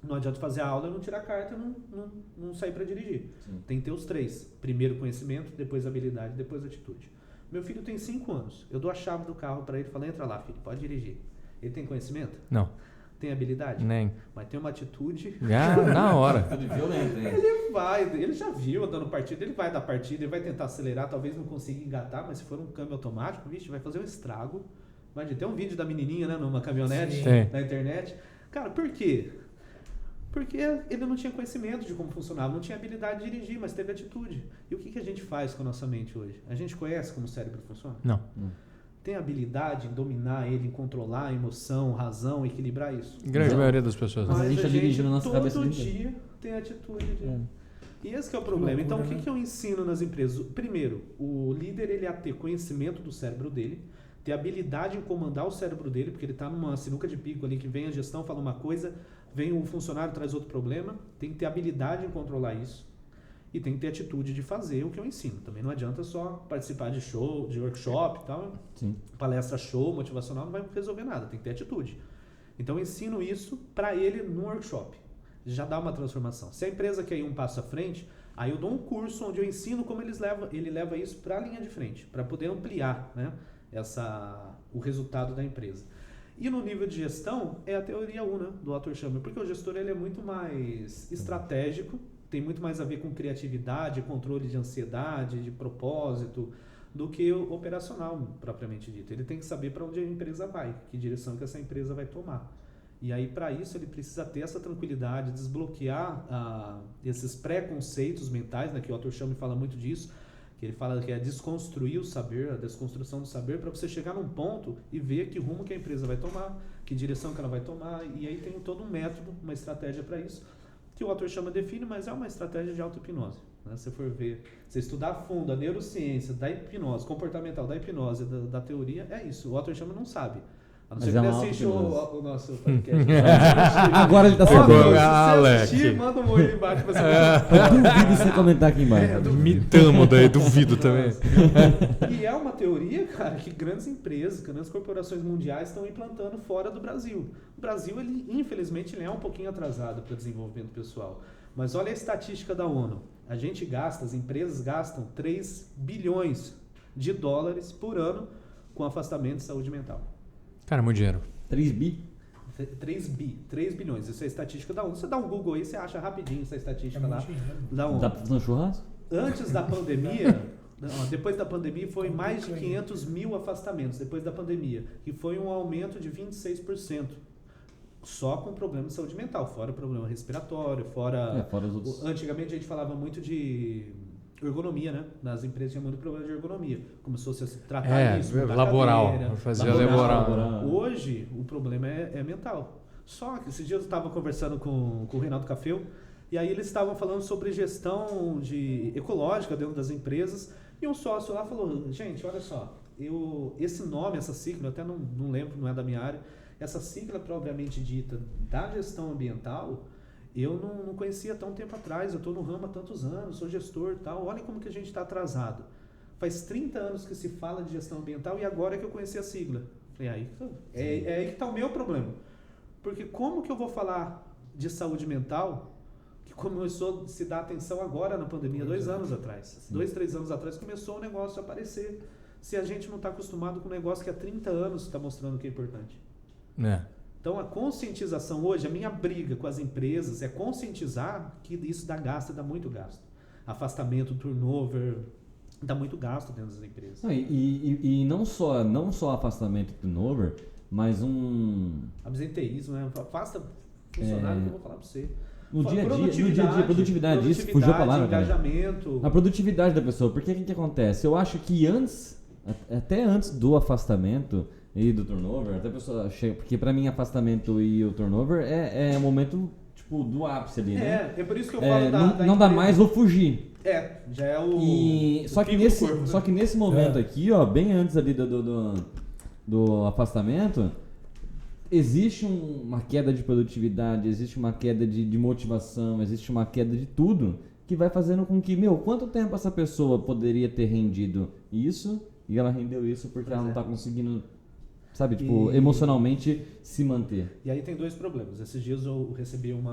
Não adianta fazer a aula e não tirar a carta e não sair para dirigir. Sim. Tem que ter os 3. Primeiro conhecimento, depois habilidade, depois atitude. Meu filho tem 5 anos. Eu dou a chave do carro para ele e falo, entra lá, filho, pode dirigir. Ele tem conhecimento? Não. Tem habilidade? Nem. Mas tem uma atitude... Na hora. Ele vai, ele já viu dando partida, ele vai dar partida, ele vai tentar acelerar, talvez não consiga engatar, mas se for um câmbio automático, vixe, vai fazer um estrago. Imagina, tem um vídeo da menininha, né, numa caminhonete, na internet. Cara, por quê? Porque ele não tinha conhecimento de como funcionava, não tinha habilidade de dirigir, mas teve atitude. E o que a gente faz com a nossa mente hoje? A gente conhece como o cérebro funciona? Não. Tem habilidade em dominar ele, em controlar a emoção, razão, equilibrar isso? Grande maioria das pessoas. Mas a gente dirigindo nossa cabeça todo dia tem atitude. E esse que é o problema. Então, o que eu ensino nas empresas? Primeiro, o líder ele é a ter conhecimento do cérebro dele, ter habilidade em comandar o cérebro dele, porque ele está numa sinuca de pico ali, que vem a gestão, fala uma coisa, vem o funcionário, traz outro problema, tem que ter habilidade em controlar isso e tem que ter atitude de fazer o que eu ensino. Também não adianta só participar de show, de workshop e tal, palestra show, motivacional, não vai resolver nada, tem que ter atitude. Então eu ensino isso para ele no workshop, já dá uma transformação. Se a empresa quer ir um passo à frente, aí eu dou um curso onde eu ensino como ele leva isso para a linha de frente, para poder ampliar, né, o resultado da empresa. E no nível de gestão, é a teoria 1, né, do Arthur Chamberlain, porque o gestor ele é muito mais estratégico, tem muito mais a ver com criatividade, controle de ansiedade, de propósito, do que o operacional, propriamente dito. Ele tem que saber para onde a empresa vai, que direção que essa empresa vai tomar. E aí, para isso, ele precisa ter essa tranquilidade, desbloquear esses preconceitos mentais, né, que o Arthur Chamberlain fala muito disso, que ele fala que é desconstruir o saber, a desconstrução do saber, para você chegar num ponto e ver que rumo que a empresa vai tomar, que direção que ela vai tomar, e aí tem todo um método, uma estratégia para isso, que o autor chama define, mas é uma estratégia de auto-hipnose. Né? Se você for ver, você estudar a fundo a neurociência da hipnose, comportamental da hipnose, da teoria, é isso. O autor chama não sabe. A não ser que ele assiste o nosso podcast. Agora ele tá sabendo. Se assistir, manda um oi aí embaixo pra você. Duvido você comentar aqui embaixo. Mitamo daí, duvido também. E é uma teoria, cara, que grandes empresas, grandes corporações mundiais estão implantando fora do Brasil. O Brasil, ele, infelizmente, ele é um pouquinho atrasado para desenvolvimento pessoal. Mas olha a estatística da ONU. A gente gasta, as empresas gastam 3 bilhões de dólares por ano com afastamento de saúde mental. Cara, muito dinheiro. 3 bi? 3 bilhões. Isso é a estatística da ONU. Você dá um Google aí, você acha rapidinho essa estatística lá da ONU. Dá pra fazer um churrasco? Antes da pandemia, depois da pandemia foi mais de 500 mil afastamentos depois da pandemia, que foi um aumento de 26%. Só com problema de saúde mental, fora problema respiratório, fora os outros. Antigamente a gente falava muito de ergonomia, né? Nas empresas tinha muito problema de ergonomia. Começou -se a se tratar isso. Laboral. Fazia laboral. Hoje o problema é mental. Só que esses dias eu estava conversando com o Reinaldo Cafeu, e aí eles estavam falando sobre gestão ecológica dentro das empresas, e um sócio lá falou, gente, olha só, esse nome, essa sigla, eu até não lembro, não é da minha área, essa sigla propriamente dita da gestão ambiental, eu não conhecia há tão tempo atrás, eu estou no ramo há tantos anos, sou gestor e tal, olha como que a gente está atrasado. Faz 30 anos que se fala de gestão ambiental e agora é que eu conheci a sigla. Falei, aí que está o meu problema. Porque como que eu vou falar de saúde mental que começou a se dar atenção agora na pandemia, 2 anos atrás. 2, 3 anos atrás começou o negócio a aparecer. Se a gente não está acostumado com um negócio que há 30 anos está mostrando que é importante. Então a conscientização hoje, a minha briga com as empresas é conscientizar que isso dá gasto, dá muito gasto. Afastamento, turnover, dá muito gasto dentro das empresas. E não só afastamento, turnover, mas absenteísmo, né? Afasta funcionário que eu vou falar para você. No dia a dia, produtividade, isso fugiu a palavra. Engajamento. A produtividade da pessoa, porque o que acontece? Eu acho que até antes do afastamento e do turnover, até a pessoa chega, porque pra mim afastamento e o turnover é um momento tipo, do ápice ali, né? É por isso que eu falo da não dá mais, vou fugir. Já é o... Só que nesse momento aqui, ó, bem antes ali do afastamento, existe uma queda de produtividade, existe uma queda de motivação, existe uma queda de tudo que vai fazendo com que, quanto tempo essa pessoa poderia ter rendido isso e ela rendeu isso porque ela não tá conseguindo, sabe, tipo, emocionalmente se manter. E aí tem dois problemas. Esses dias eu recebi um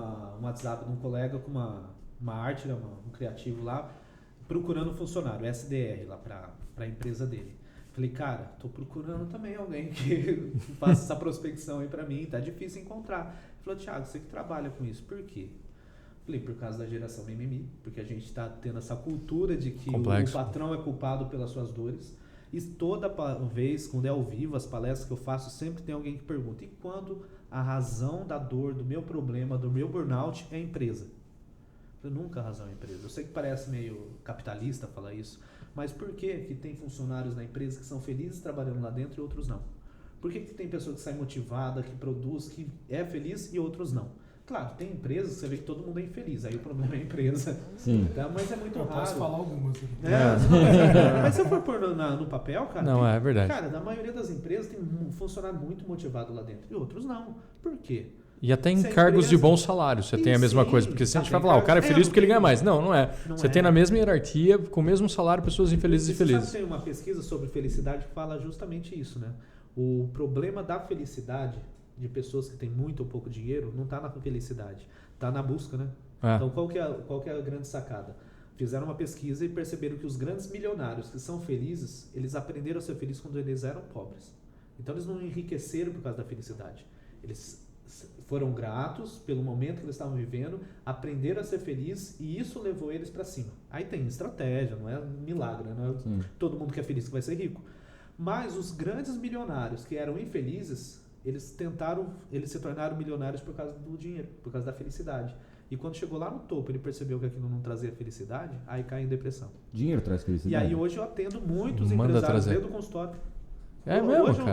WhatsApp de um colega com uma arte, um criativo lá, procurando um funcionário, SDR, lá para a empresa dele. Falei, cara, tô procurando também alguém que faça essa prospecção aí para mim, tá difícil encontrar. Ele falou, Thiago, você que trabalha com isso, por quê? Falei, por causa da geração mimimi, porque a gente tá tendo essa cultura de que o patrão é culpado pelas suas dores. E toda vez, quando é ao vivo, as palestras que eu faço, sempre tem alguém que pergunta, e quando a razão da dor, do meu problema, do meu burnout é a empresa? Eu nunca a razão é a empresa. Eu sei que parece meio capitalista falar isso, mas por que tem funcionários na empresa que são felizes trabalhando lá dentro e outros não? Por que tem pessoa que sai motivada, que produz, que é feliz e outros não? Claro, tem empresas que você vê que todo mundo é infeliz, aí o problema é a empresa. Sim. Então, mas é muito raro. Posso falar algumas aqui. Mas se eu for pôr no papel, cara... Não, é verdade. Cara, na maioria das empresas tem um funcionário muito motivado lá dentro e outros não. Por quê? E até em cargos de bom salário você tem a mesma coisa. Porque se a gente vai falar, o cara é feliz porque ele ganha mais. Não é. Você tem na mesma hierarquia, com o mesmo salário, pessoas infelizes e felizes. Tem uma pesquisa sobre felicidade que fala justamente isso, né? O problema da felicidade de pessoas que têm muito ou pouco dinheiro não está na felicidade, está na busca, né? Então qual que é a grande sacada? Fizeram uma pesquisa e perceberam que os grandes milionários que são felizes, eles aprenderam a ser felizes quando eles eram pobres. Então eles não enriqueceram por causa da felicidade. Eles foram gratos pelo momento que eles estavam vivendo, aprenderam a ser felizes e isso levou eles para cima. Aí tem estratégia, não é milagre, não é todo mundo que é feliz que vai ser rico. Mas os grandes milionários que eram infelizes, eles se tornaram milionários por causa do dinheiro, por causa da felicidade. E quando chegou lá no topo, ele percebeu que aquilo não trazia felicidade, aí cai em depressão. Dinheiro traz felicidade. E aí hoje eu atendo muitos empresários dentro do consultório.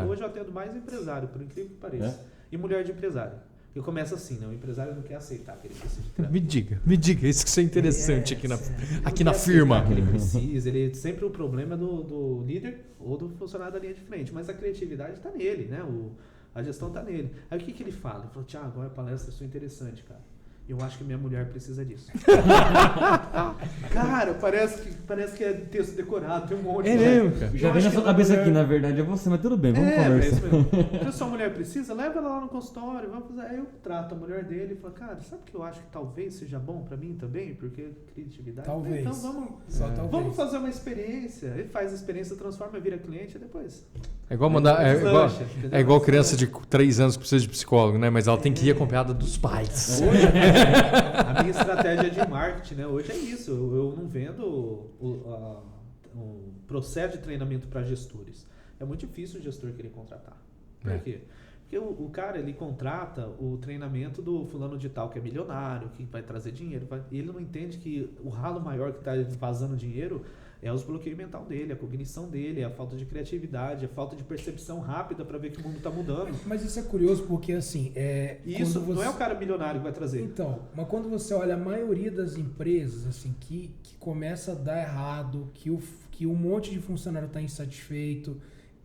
Hoje eu atendo mais empresário, por incrível que pareça. E mulher de empresário. E começa assim, né? O empresário não quer aceitar que ele precisa de terapia. Me diga, isso que é interessante aqui na firma. Que ele precisa, sempre o problema é do líder ou do funcionário da linha de frente, mas a criatividade está nele, né? A gestão está nele. Aí o que ele fala? Ele falou, Thiago, a palestra é interessante, cara. Eu acho que minha mulher precisa disso. Cara, parece que é texto decorado, tem um monte. É mesmo, cara. Já vem na sua cabeça aqui, na verdade, é você, mas tudo bem, vamos conversar. Se a sua mulher precisa, leva ela lá no consultório, vamos fazer. Aí eu trato a mulher dele e falo, cara, sabe que eu acho que talvez seja bom pra mim também? Porque criatividade. Talvez. Então vamos fazer uma experiência. Ele faz a experiência, transforma, vira cliente e depois. É igual criança de 3 anos que precisa de psicólogo, né? Mas ela tem que ir acompanhada dos pais. A minha estratégia de marketing, né? Hoje é isso. Eu não vendo o processo de treinamento para gestores. É muito difícil o gestor querer contratar. Por quê? Porque o cara, ele contrata o treinamento do fulano de tal que é milionário, que vai trazer dinheiro. E ele não entende que o ralo maior que está vazando dinheiro é os bloqueios mental dele, a cognição dele, a falta de criatividade, a falta de percepção rápida para ver que o mundo está mudando. Mas isso é curioso porque, assim... Isso não é o cara milionário que vai trazer. Então, mas quando você olha a maioria das empresas, assim, que começa a dar errado, que um monte de funcionário está insatisfeito,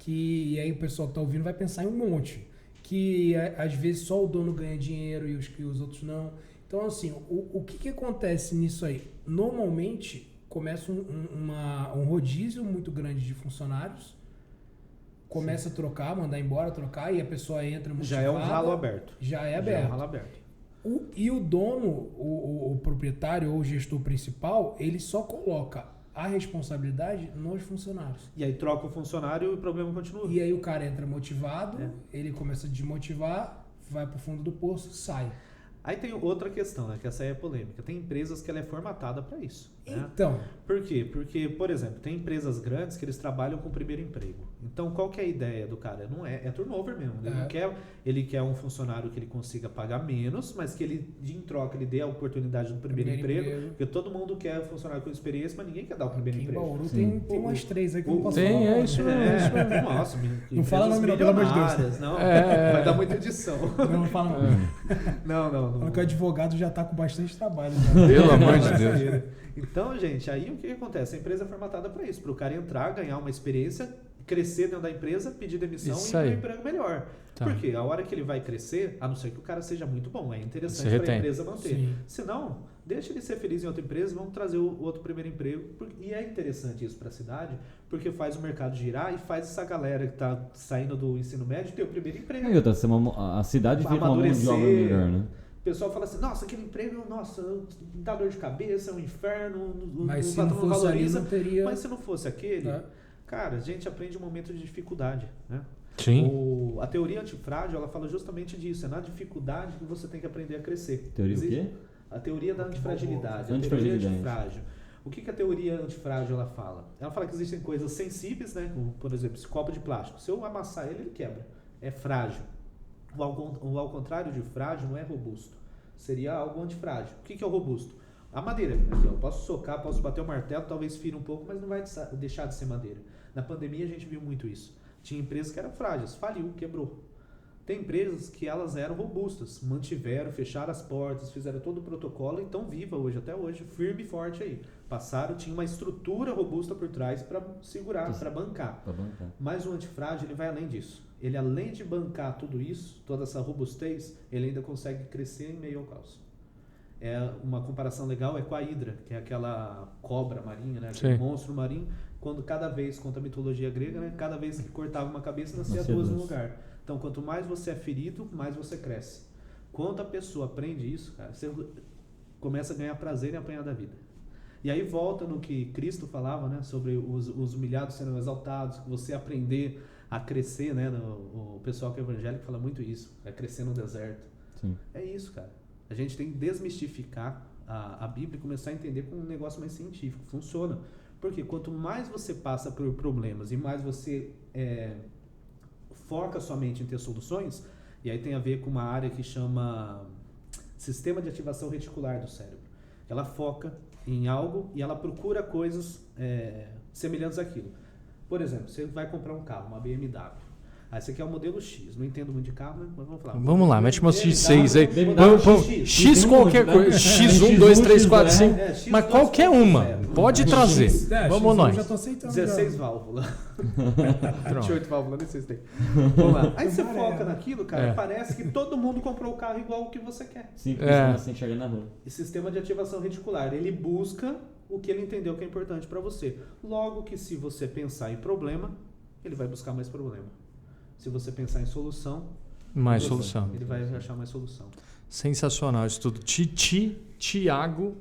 e aí o pessoal que está ouvindo vai pensar em um monte. Que às vezes só o dono ganha dinheiro e os outros não. Então, assim, o que acontece nisso aí? Normalmente... começa um rodízio muito grande de funcionários, começa a trocar, mandar embora, trocar, e a pessoa entra motivada. Já é um ralo aberto. Já é aberto. E o dono, o proprietário ou o gestor principal, ele só coloca a responsabilidade nos funcionários. E aí troca o funcionário e o problema continua. E aí o cara entra motivado, ele começa a desmotivar, vai pro fundo do poço, sai. Aí tem outra questão, né? Que essa aí é polêmica. Tem empresas que ela é formatada para isso. Então. Por quê? Porque, por exemplo, tem empresas grandes que eles trabalham com o primeiro emprego. Então, qual que é a ideia do cara? Não é turnover mesmo. Ele quer um funcionário que ele consiga pagar menos, mas que ele, em troca, ele dê a oportunidade do primeiro emprego. Porque todo mundo quer funcionário com experiência, mas ninguém quer dar o primeiro emprego. Bauru tem umas 3 aí que eu não posso falar. É isso mesmo. Nossa, não fala nome, pelo amor de Deus. Não, vai dar muita edição. Não fala não. Porque o advogado já tá com bastante trabalho. Pelo amor de Deus. Então, gente, aí o que acontece? A empresa é formatada para isso, para o cara entrar, ganhar uma experiência, crescer dentro da empresa, pedir demissão e ter um emprego melhor. Tá. Porque a hora que ele vai crescer, a não ser que o cara seja muito bom, é interessante para a empresa manter. Sim. Senão, deixa ele ser feliz em outra empresa, vamos trazer o outro primeiro emprego. E é interessante isso para a cidade, porque faz o mercado girar e faz essa galera que está saindo do ensino médio ter o primeiro emprego. A cidade fica uma mão de obra melhor, né? O pessoal fala assim, nossa, aquele emprego, dá dor de cabeça, é um inferno, mas se não fosse valoriza, não teria... Mas se não fosse aquele, cara, a gente aprende um momento de dificuldade, né? Sim. A teoria antifrágil, ela fala justamente disso, é na dificuldade que você tem que aprender a crescer. Teoria o quê? A teoria da antifragilidade. A teoria antifrágil. O que a teoria antifrágil ela fala? Ela fala que existem coisas sensíveis, né? Como, por exemplo, esse copo de plástico. Se eu amassar ele quebra. É frágil. O ao contrário de frágil não é robusto. Seria algo antifrágil. O que é o robusto? A madeira. Aqui, eu posso socar, posso bater o martelo, talvez fira um pouco, mas não vai deixar de ser madeira. Na pandemia a gente viu muito isso. Tinha empresas que eram frágeis, faliu, quebrou. Tem empresas que elas eram robustas, mantiveram, fecharam as portas, fizeram todo o protocolo e estão vivas hoje, até hoje, firme e forte aí. Passaram, tinha uma estrutura robusta por trás para segurar, para bancar. Mas o antifrágil, ele vai além disso. Ele, além de bancar tudo isso, toda essa robustez, ele ainda consegue crescer em meio ao caos. Uma comparação legal é com a hidra, que é aquela cobra marinha, né? Aquele monstro marinho, quando cada vez, conta a mitologia grega, né? Cada vez que cortava uma cabeça, nascia duas no lugar. Então, quanto mais você é ferido, mais você cresce. Quando a pessoa aprende isso, cara, você começa a ganhar prazer em apanhar da vida. E aí volta no que Cristo falava, né? Sobre os humilhados serão exaltados, você aprender a crescer, né? O pessoal que é evangélico fala muito isso, é crescer no deserto. Sim. É isso, cara. A gente tem que desmistificar a Bíblia e começar a entender como um negócio mais científico. Funciona. Porque quanto mais você passa por problemas e mais você foca sua mente em ter soluções, e aí tem a ver com uma área que chama sistema de ativação reticular do cérebro. Ela foca em algo e ela procura coisas semelhantes àquilo. Por exemplo, você vai comprar um carro, uma BMW. Aí você quer o modelo X. Não entendo muito de carro, mas vamos falar. Vamos lá, mete uma X6 aí. X qualquer coisa. X1, 2, 3, 4, 5. Mas qualquer uma. Pode trazer. Vamos nós. Já tô aceitando. 16 válvulas. 28 válvulas, nem sei se tem. Vamos lá. Aí você foca naquilo, cara. Parece que todo mundo comprou o carro igual o que você quer. Sim, você enxerga na rua. E sistema de ativação reticular. Ele busca o que ele entendeu que é importante para você. Logo que se você pensar em problema, ele vai buscar mais problema. Se você pensar em solução, ele vai achar mais solução. Sensacional isso tudo. Tiago.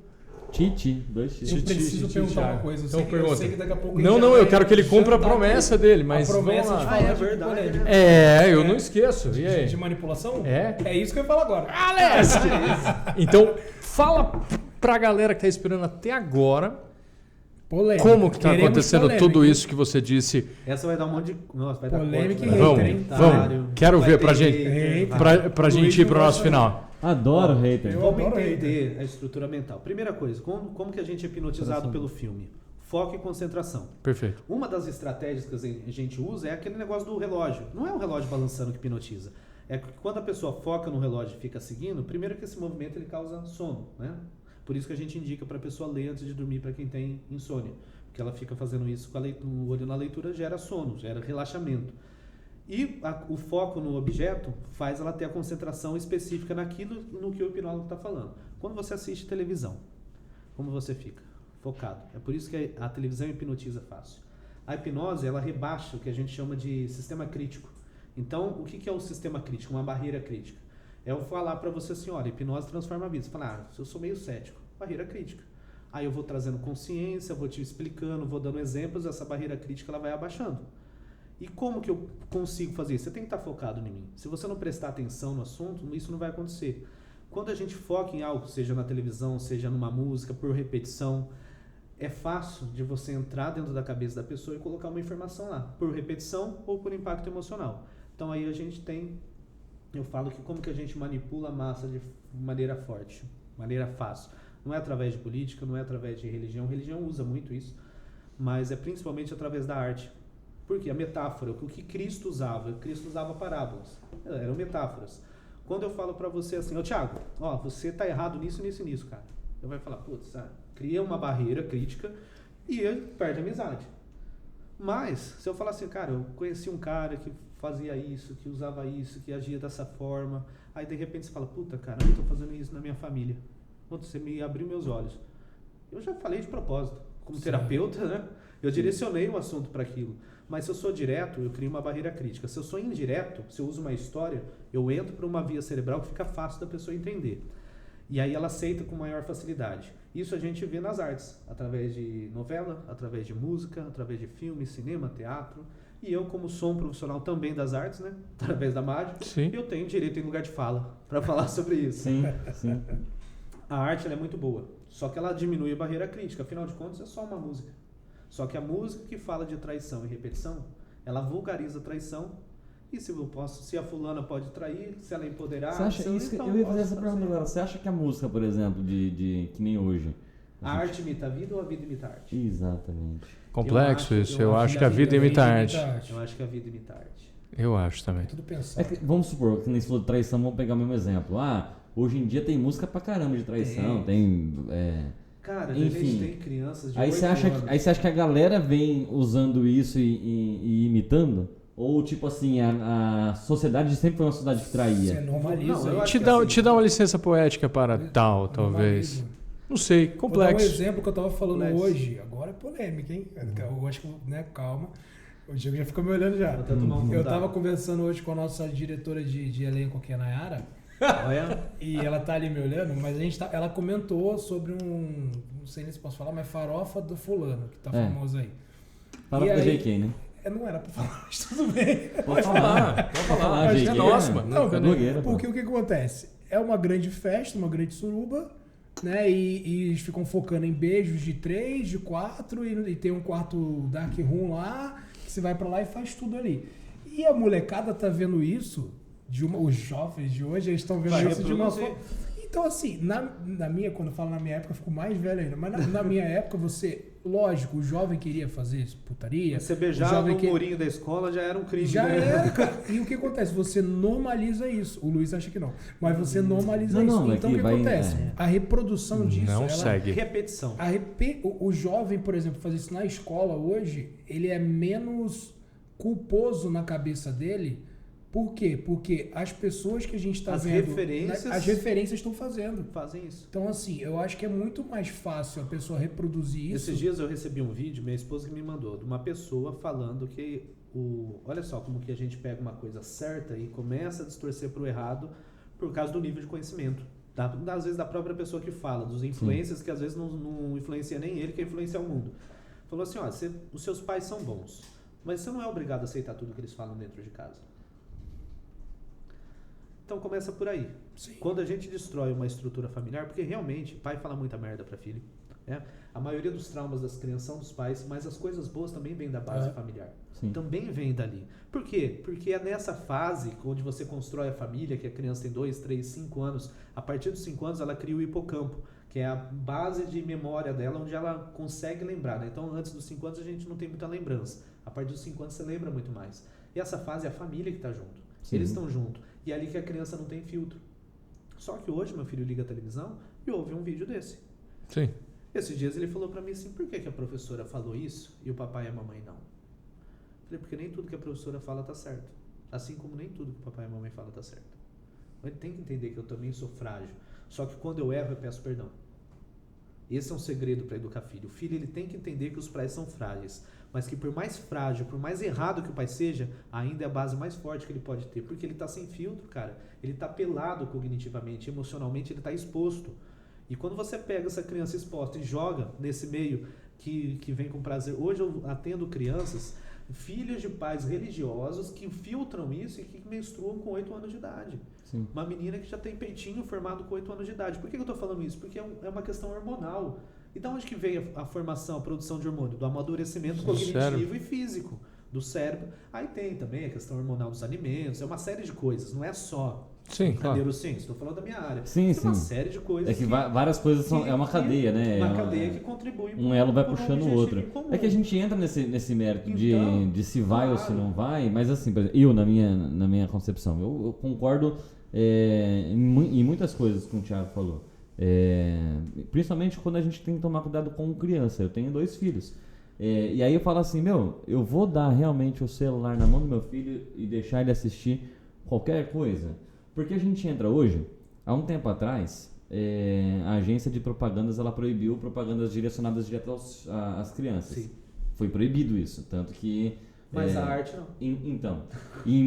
Dois Eu preciso perguntar uma coisa. Eu sei que daqui a pouco não, eu quero que ele cumpra a promessa dele, mas a promessa de falar é verdade. Eu não esqueço. E aí? De manipulação? É isso que eu ia falar agora. Alex! Então, fala pra galera que tá esperando até agora. Polêmica. Como que tá acontecendo tudo isso que você disse? Essa vai dar um monte de... Nossa, vai dar polêmica e vamos. Quero ver pra gente ir pro nosso final. Adoro hater. Vamos entender a estrutura mental. Primeira coisa, como que a gente é hipnotizado pelo filme? Foco e concentração. Perfeito. Uma das estratégias que a gente usa é aquele negócio do relógio. Não é um relógio balançando que hipnotiza. É que quando a pessoa foca no relógio e fica seguindo, primeiro que esse movimento ele causa sono, né? Por isso que a gente indica para a pessoa ler antes de dormir para quem tem insônia. Porque ela fica fazendo isso com o olho na leitura, gera sono, gera relaxamento. E o foco no objeto faz ela ter a concentração específica naquilo no que o hipnólogo está falando. Quando você assiste televisão, como você fica? Focado. É por isso que a televisão hipnotiza fácil. A hipnose, ela rebaixa o que a gente chama de sistema crítico. Então, o que é o sistema crítico? Uma barreira crítica. É eu falar para você assim, olha, hipnose transforma a vida. Você fala, eu sou meio cético. Barreira crítica. Aí eu vou trazendo consciência, vou te explicando, vou dando exemplos, essa barreira crítica ela vai abaixando. E como que eu consigo fazer isso? Você tem que estar focado em mim. Se você não prestar atenção no assunto, isso não vai acontecer. Quando a gente foca em algo, seja na televisão, seja numa música, por repetição, é fácil de você entrar dentro da cabeça da pessoa e colocar uma informação lá, por repetição ou por impacto emocional. Então aí a gente tem, eu falo que como que a gente manipula a massa de maneira forte, maneira fácil. Não é através de política, não é através de religião. Religião usa muito isso, mas é principalmente através da arte. Porque a metáfora, o que Cristo usava parábolas, eram metáforas. Quando eu falo pra você assim, Thiago, você tá errado nisso, nisso e nisso, cara. Eu vai falar, putz, cria uma barreira crítica e perde a amizade. Mas, se eu falar assim, cara, eu conheci um cara que fazia isso, que usava isso, que agia dessa forma, aí de repente você fala, puta, cara, eu tô fazendo isso na minha família. Você me abriu meus olhos. Eu já falei de propósito. Como terapeuta, né? Eu direcionei o assunto para aquilo. Mas se eu sou direto, eu crio uma barreira crítica. Se eu sou indireto, se eu uso uma história, eu entro para uma via cerebral que fica fácil da pessoa entender. E aí ela aceita com maior facilidade. Isso a gente vê nas artes, através de novela, através de música, através de filme, cinema, teatro. E eu, como sou um profissional também das artes, né? Através da mágica, eu tenho direito em lugar de fala para falar sobre isso. Sim. A arte ela é muito boa, só que ela diminui a barreira crítica. Afinal de contas, é só uma música. Só que a música que fala de traição e repetição, ela vulgariza a traição. E se a fulana pode trair, se ela empoderar... Você acha isso? Então, eu ia fazer essa pergunta agora. Você acha que a música, por exemplo, que nem hoje... A arte imita a vida ou a vida imita a arte? Exatamente. Complexo isso. Eu acho que a vida imita a arte. Eu acho que a vida imita a arte. Eu acho também. Tudo pensado. Vamos supor, que nem você falou de traição, vamos pegar o mesmo exemplo. Hoje em dia tem música pra caramba de traição, Cara, enfim, a gente tem crianças de aí 8 você acha anos. Aí você acha que a galera vem usando isso e imitando? Ou tipo assim, a sociedade sempre foi uma sociedade que traía? Você normaliza. Não, eu acho Te dá uma licença poética para tal, talvez. Não sei, complexo. Vou dar um exemplo que eu tava falando hoje. Agora é polêmica, hein? Eu acho que, calma. O Diego já ficou me olhando já. Eu tava conversando hoje com a nossa diretora de elenco aqui, a Nayara. E ela tá ali me olhando, mas ela comentou sobre não sei nem se posso falar, mas farofa do fulano, que tá famoso aí. Farofa da JK, né? Não era pra falar, mas tudo bem. Pode falar. JK é nosso, mano. Não, blogueira, porque o que acontece? É uma grande festa, uma grande suruba, né? E eles ficam focando em beijos de 3, de 4, e tem um quarto dark room lá, que você vai pra lá e faz tudo ali. E a molecada tá vendo isso, os jovens de hoje, eles estão vendo isso de uma forma... Então, assim, na minha, quando eu falo na minha época, eu fico mais velho ainda, mas na minha época, lógico, o jovem queria fazer putaria. Você beijar no murinho da escola já era um crime. Já era, cara. E o que acontece? Você normaliza isso. O Luiz acha que não. Mas você normaliza isso. Então, o que acontece? A reprodução disso... Não segue. Repetição. O jovem, por exemplo, fazer isso na escola hoje, ele é menos culposo na cabeça dele. Por quê? Porque as pessoas que a gente está vendo... As referências estão fazendo. Fazem isso. Então, assim, eu acho que é muito mais fácil a pessoa reproduzir isso. Esses dias eu recebi um vídeo, minha esposa que me mandou, de uma pessoa falando que... Olha só como que a gente pega uma coisa certa e começa a distorcer para o errado por causa do nível de conhecimento. Às vezes da própria pessoa que fala, dos influencers que às vezes não influencia nem ele, que influencia o mundo. Falou assim, os seus pais são bons, mas você não é obrigado a aceitar tudo que eles falam dentro de casa. Então começa por aí. Sim. Quando a gente destrói uma estrutura familiar, porque realmente pai fala muita merda para filho, né? A maioria dos traumas das crianças são dos pais, mas as coisas boas também vêm da base familiar. Sim. Também vem dali. Por quê? Porque é nessa fase onde você constrói a família, que a criança tem 2, 3, 5 anos. A partir dos 5 anos ela cria o hipocampo, que é a base de memória dela, onde ela consegue lembrar, né? Então antes dos 5 anos a gente não tem muita lembrança. A partir dos 5 anos você lembra muito mais. E essa fase é a família que está junto. Sim. Eles estão junto. E é ali que a criança não tem filtro. Só que hoje meu filho liga a televisão e ouve um vídeo desse. Sim. Esses dias ele falou pra mim assim, por que a professora falou isso e o papai e a mamãe não? Falei, porque nem tudo que a professora fala tá certo. Assim como nem tudo que o papai e a mamãe falam tá certo. Ele tem que entender que eu também sou frágil. Só que quando eu erro, eu peço perdão. Esse é um segredo para educar filho. O filho ele tem que entender que os pais são frágeis. Mas que por mais frágil, por mais errado que o pai seja, ainda é a base mais forte que ele pode ter. Porque ele tá sem filtro, cara. Ele tá pelado cognitivamente, emocionalmente, ele tá exposto. E quando você pega essa criança exposta e joga nesse meio que vem com prazer... Hoje eu atendo crianças, filhas de pais religiosos que filtram isso e que menstruam com 8 anos de idade. Sim. Uma menina que já tem peitinho formado com 8 anos de idade. Por que eu tô falando isso? Porque é uma questão hormonal. E de onde que veio a formação, a produção de hormônio? Do amadurecimento cognitivo e físico do cérebro. Aí tem também a questão hormonal dos alimentos, é uma série de coisas, não é só a neurociência, estou falando da minha área. Sim, tem uma série de coisas. É que várias coisas são. É uma cadeia, né? Uma cadeia que contribui. Um elo vai puxando o outro. É que a gente entra nesse mérito então, de se vai ou se não vai, mas assim, por exemplo, eu, na minha concepção, eu concordo em muitas coisas que o Thiago falou. Principalmente quando a gente tem que tomar cuidado com criança. Eu tenho 2 filhos. E aí eu falo assim, eu vou dar realmente o celular na mão do meu filho e deixar ele assistir qualquer coisa? Porque a gente entra hoje, há um tempo atrás, a agência de propagandas ela proibiu propagandas direcionadas direto às crianças. Sim. Foi proibido isso, tanto que... Mas a arte não. Então, em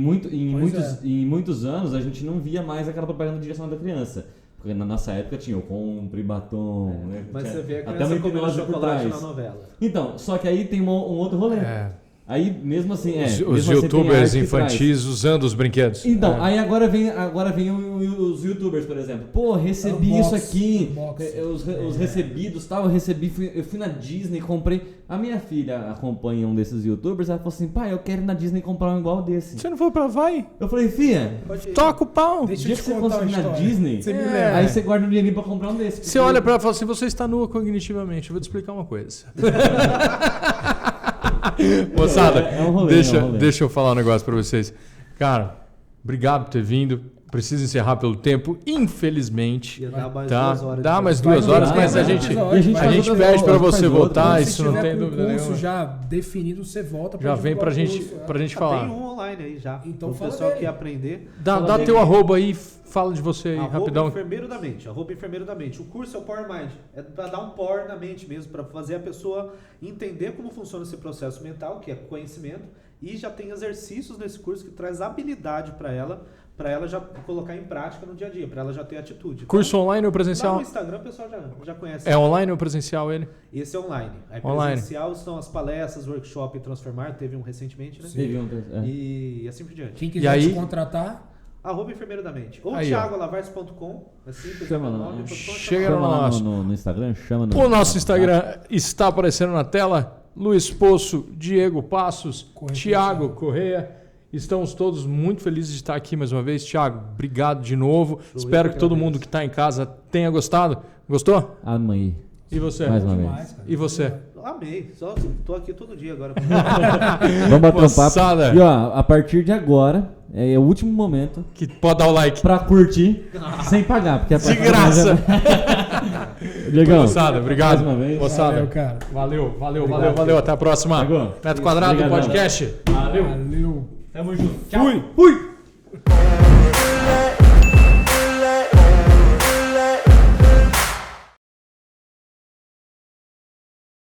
muitos anos a gente não via mais aquela propaganda direcionada à criança. Porque na nossa época tinha o compre batom, né? Mas você vê a criança comendo chocolate na novela. Então, só que aí tem um outro rolê. Aí, mesmo assim, os youtubers infantis usando os brinquedos. Então, aí agora vem os youtubers, por exemplo. Pô, recebi isso aqui, os recebidos, tal, eu fui na Disney, comprei. A minha filha acompanha um desses youtubers, ela falou assim, pai, eu quero ir na Disney comprar um igual desse. Você não foi pra Vai? Eu falei, filha, toca o pau. Deixa eu te contar na Disney, aí você guarda um dinheirinho pra comprar um desse. Você olha pra ela e fala assim, você está nua cognitivamente, eu vou te explicar uma coisa. Moçada, deixa eu falar um negócio pra vocês. Cara, obrigado por ter vindo. Preciso encerrar pelo tempo, infelizmente. Dá mais 2 horas, mas a gente pede pra você voltar, isso não tem dúvida nenhuma. Se tiver já definido, você volta pra já vem pra gente falar. Tem um online aí já. Então, o pessoal que aprender. Dá teu arroba aí, fala de você aí, rapidão. Enfermeiro da mente. O curso é o Power Mind. É para dar um power na mente mesmo, para fazer a pessoa entender como funciona esse processo mental, que é conhecimento, e já tem exercícios nesse curso que traz habilidade para ela já colocar em prática no dia a dia, para ela já ter atitude. Curso online ou presencial? Lá no Instagram o pessoal já conhece. É online ou presencial ele? Esse é online. Aí presencial são as palestras, workshop e Transformar, teve um recentemente, né? Teve um, E assim por diante. Quem quiser te contratar... @enfermeiro da mente. Ou thiagoalavartes.com. É simples. Chega no Instagram, chama no... O nosso Instagram está aparecendo na tela. Luiz Poço, Diego Passos, Thiago Correia. Estamos todos muito felizes de estar aqui mais uma vez. Thiago, obrigado de novo. Espero que todo mundo que está em casa tenha gostado. Gostou? Amei. E você? Mais uma vez. E você? Amei. Só tô aqui todo dia agora. Vamos bater um papo. E ó, a partir de agora, é o último momento que pode dar o like pra curtir sem pagar, porque de graça. Diegão, moçada, obrigado. Mais uma vez. Moçada, valeu. Até a próxima. Metro Quadrado do podcast. Valeu. Tamo junto. Tchau. Fui.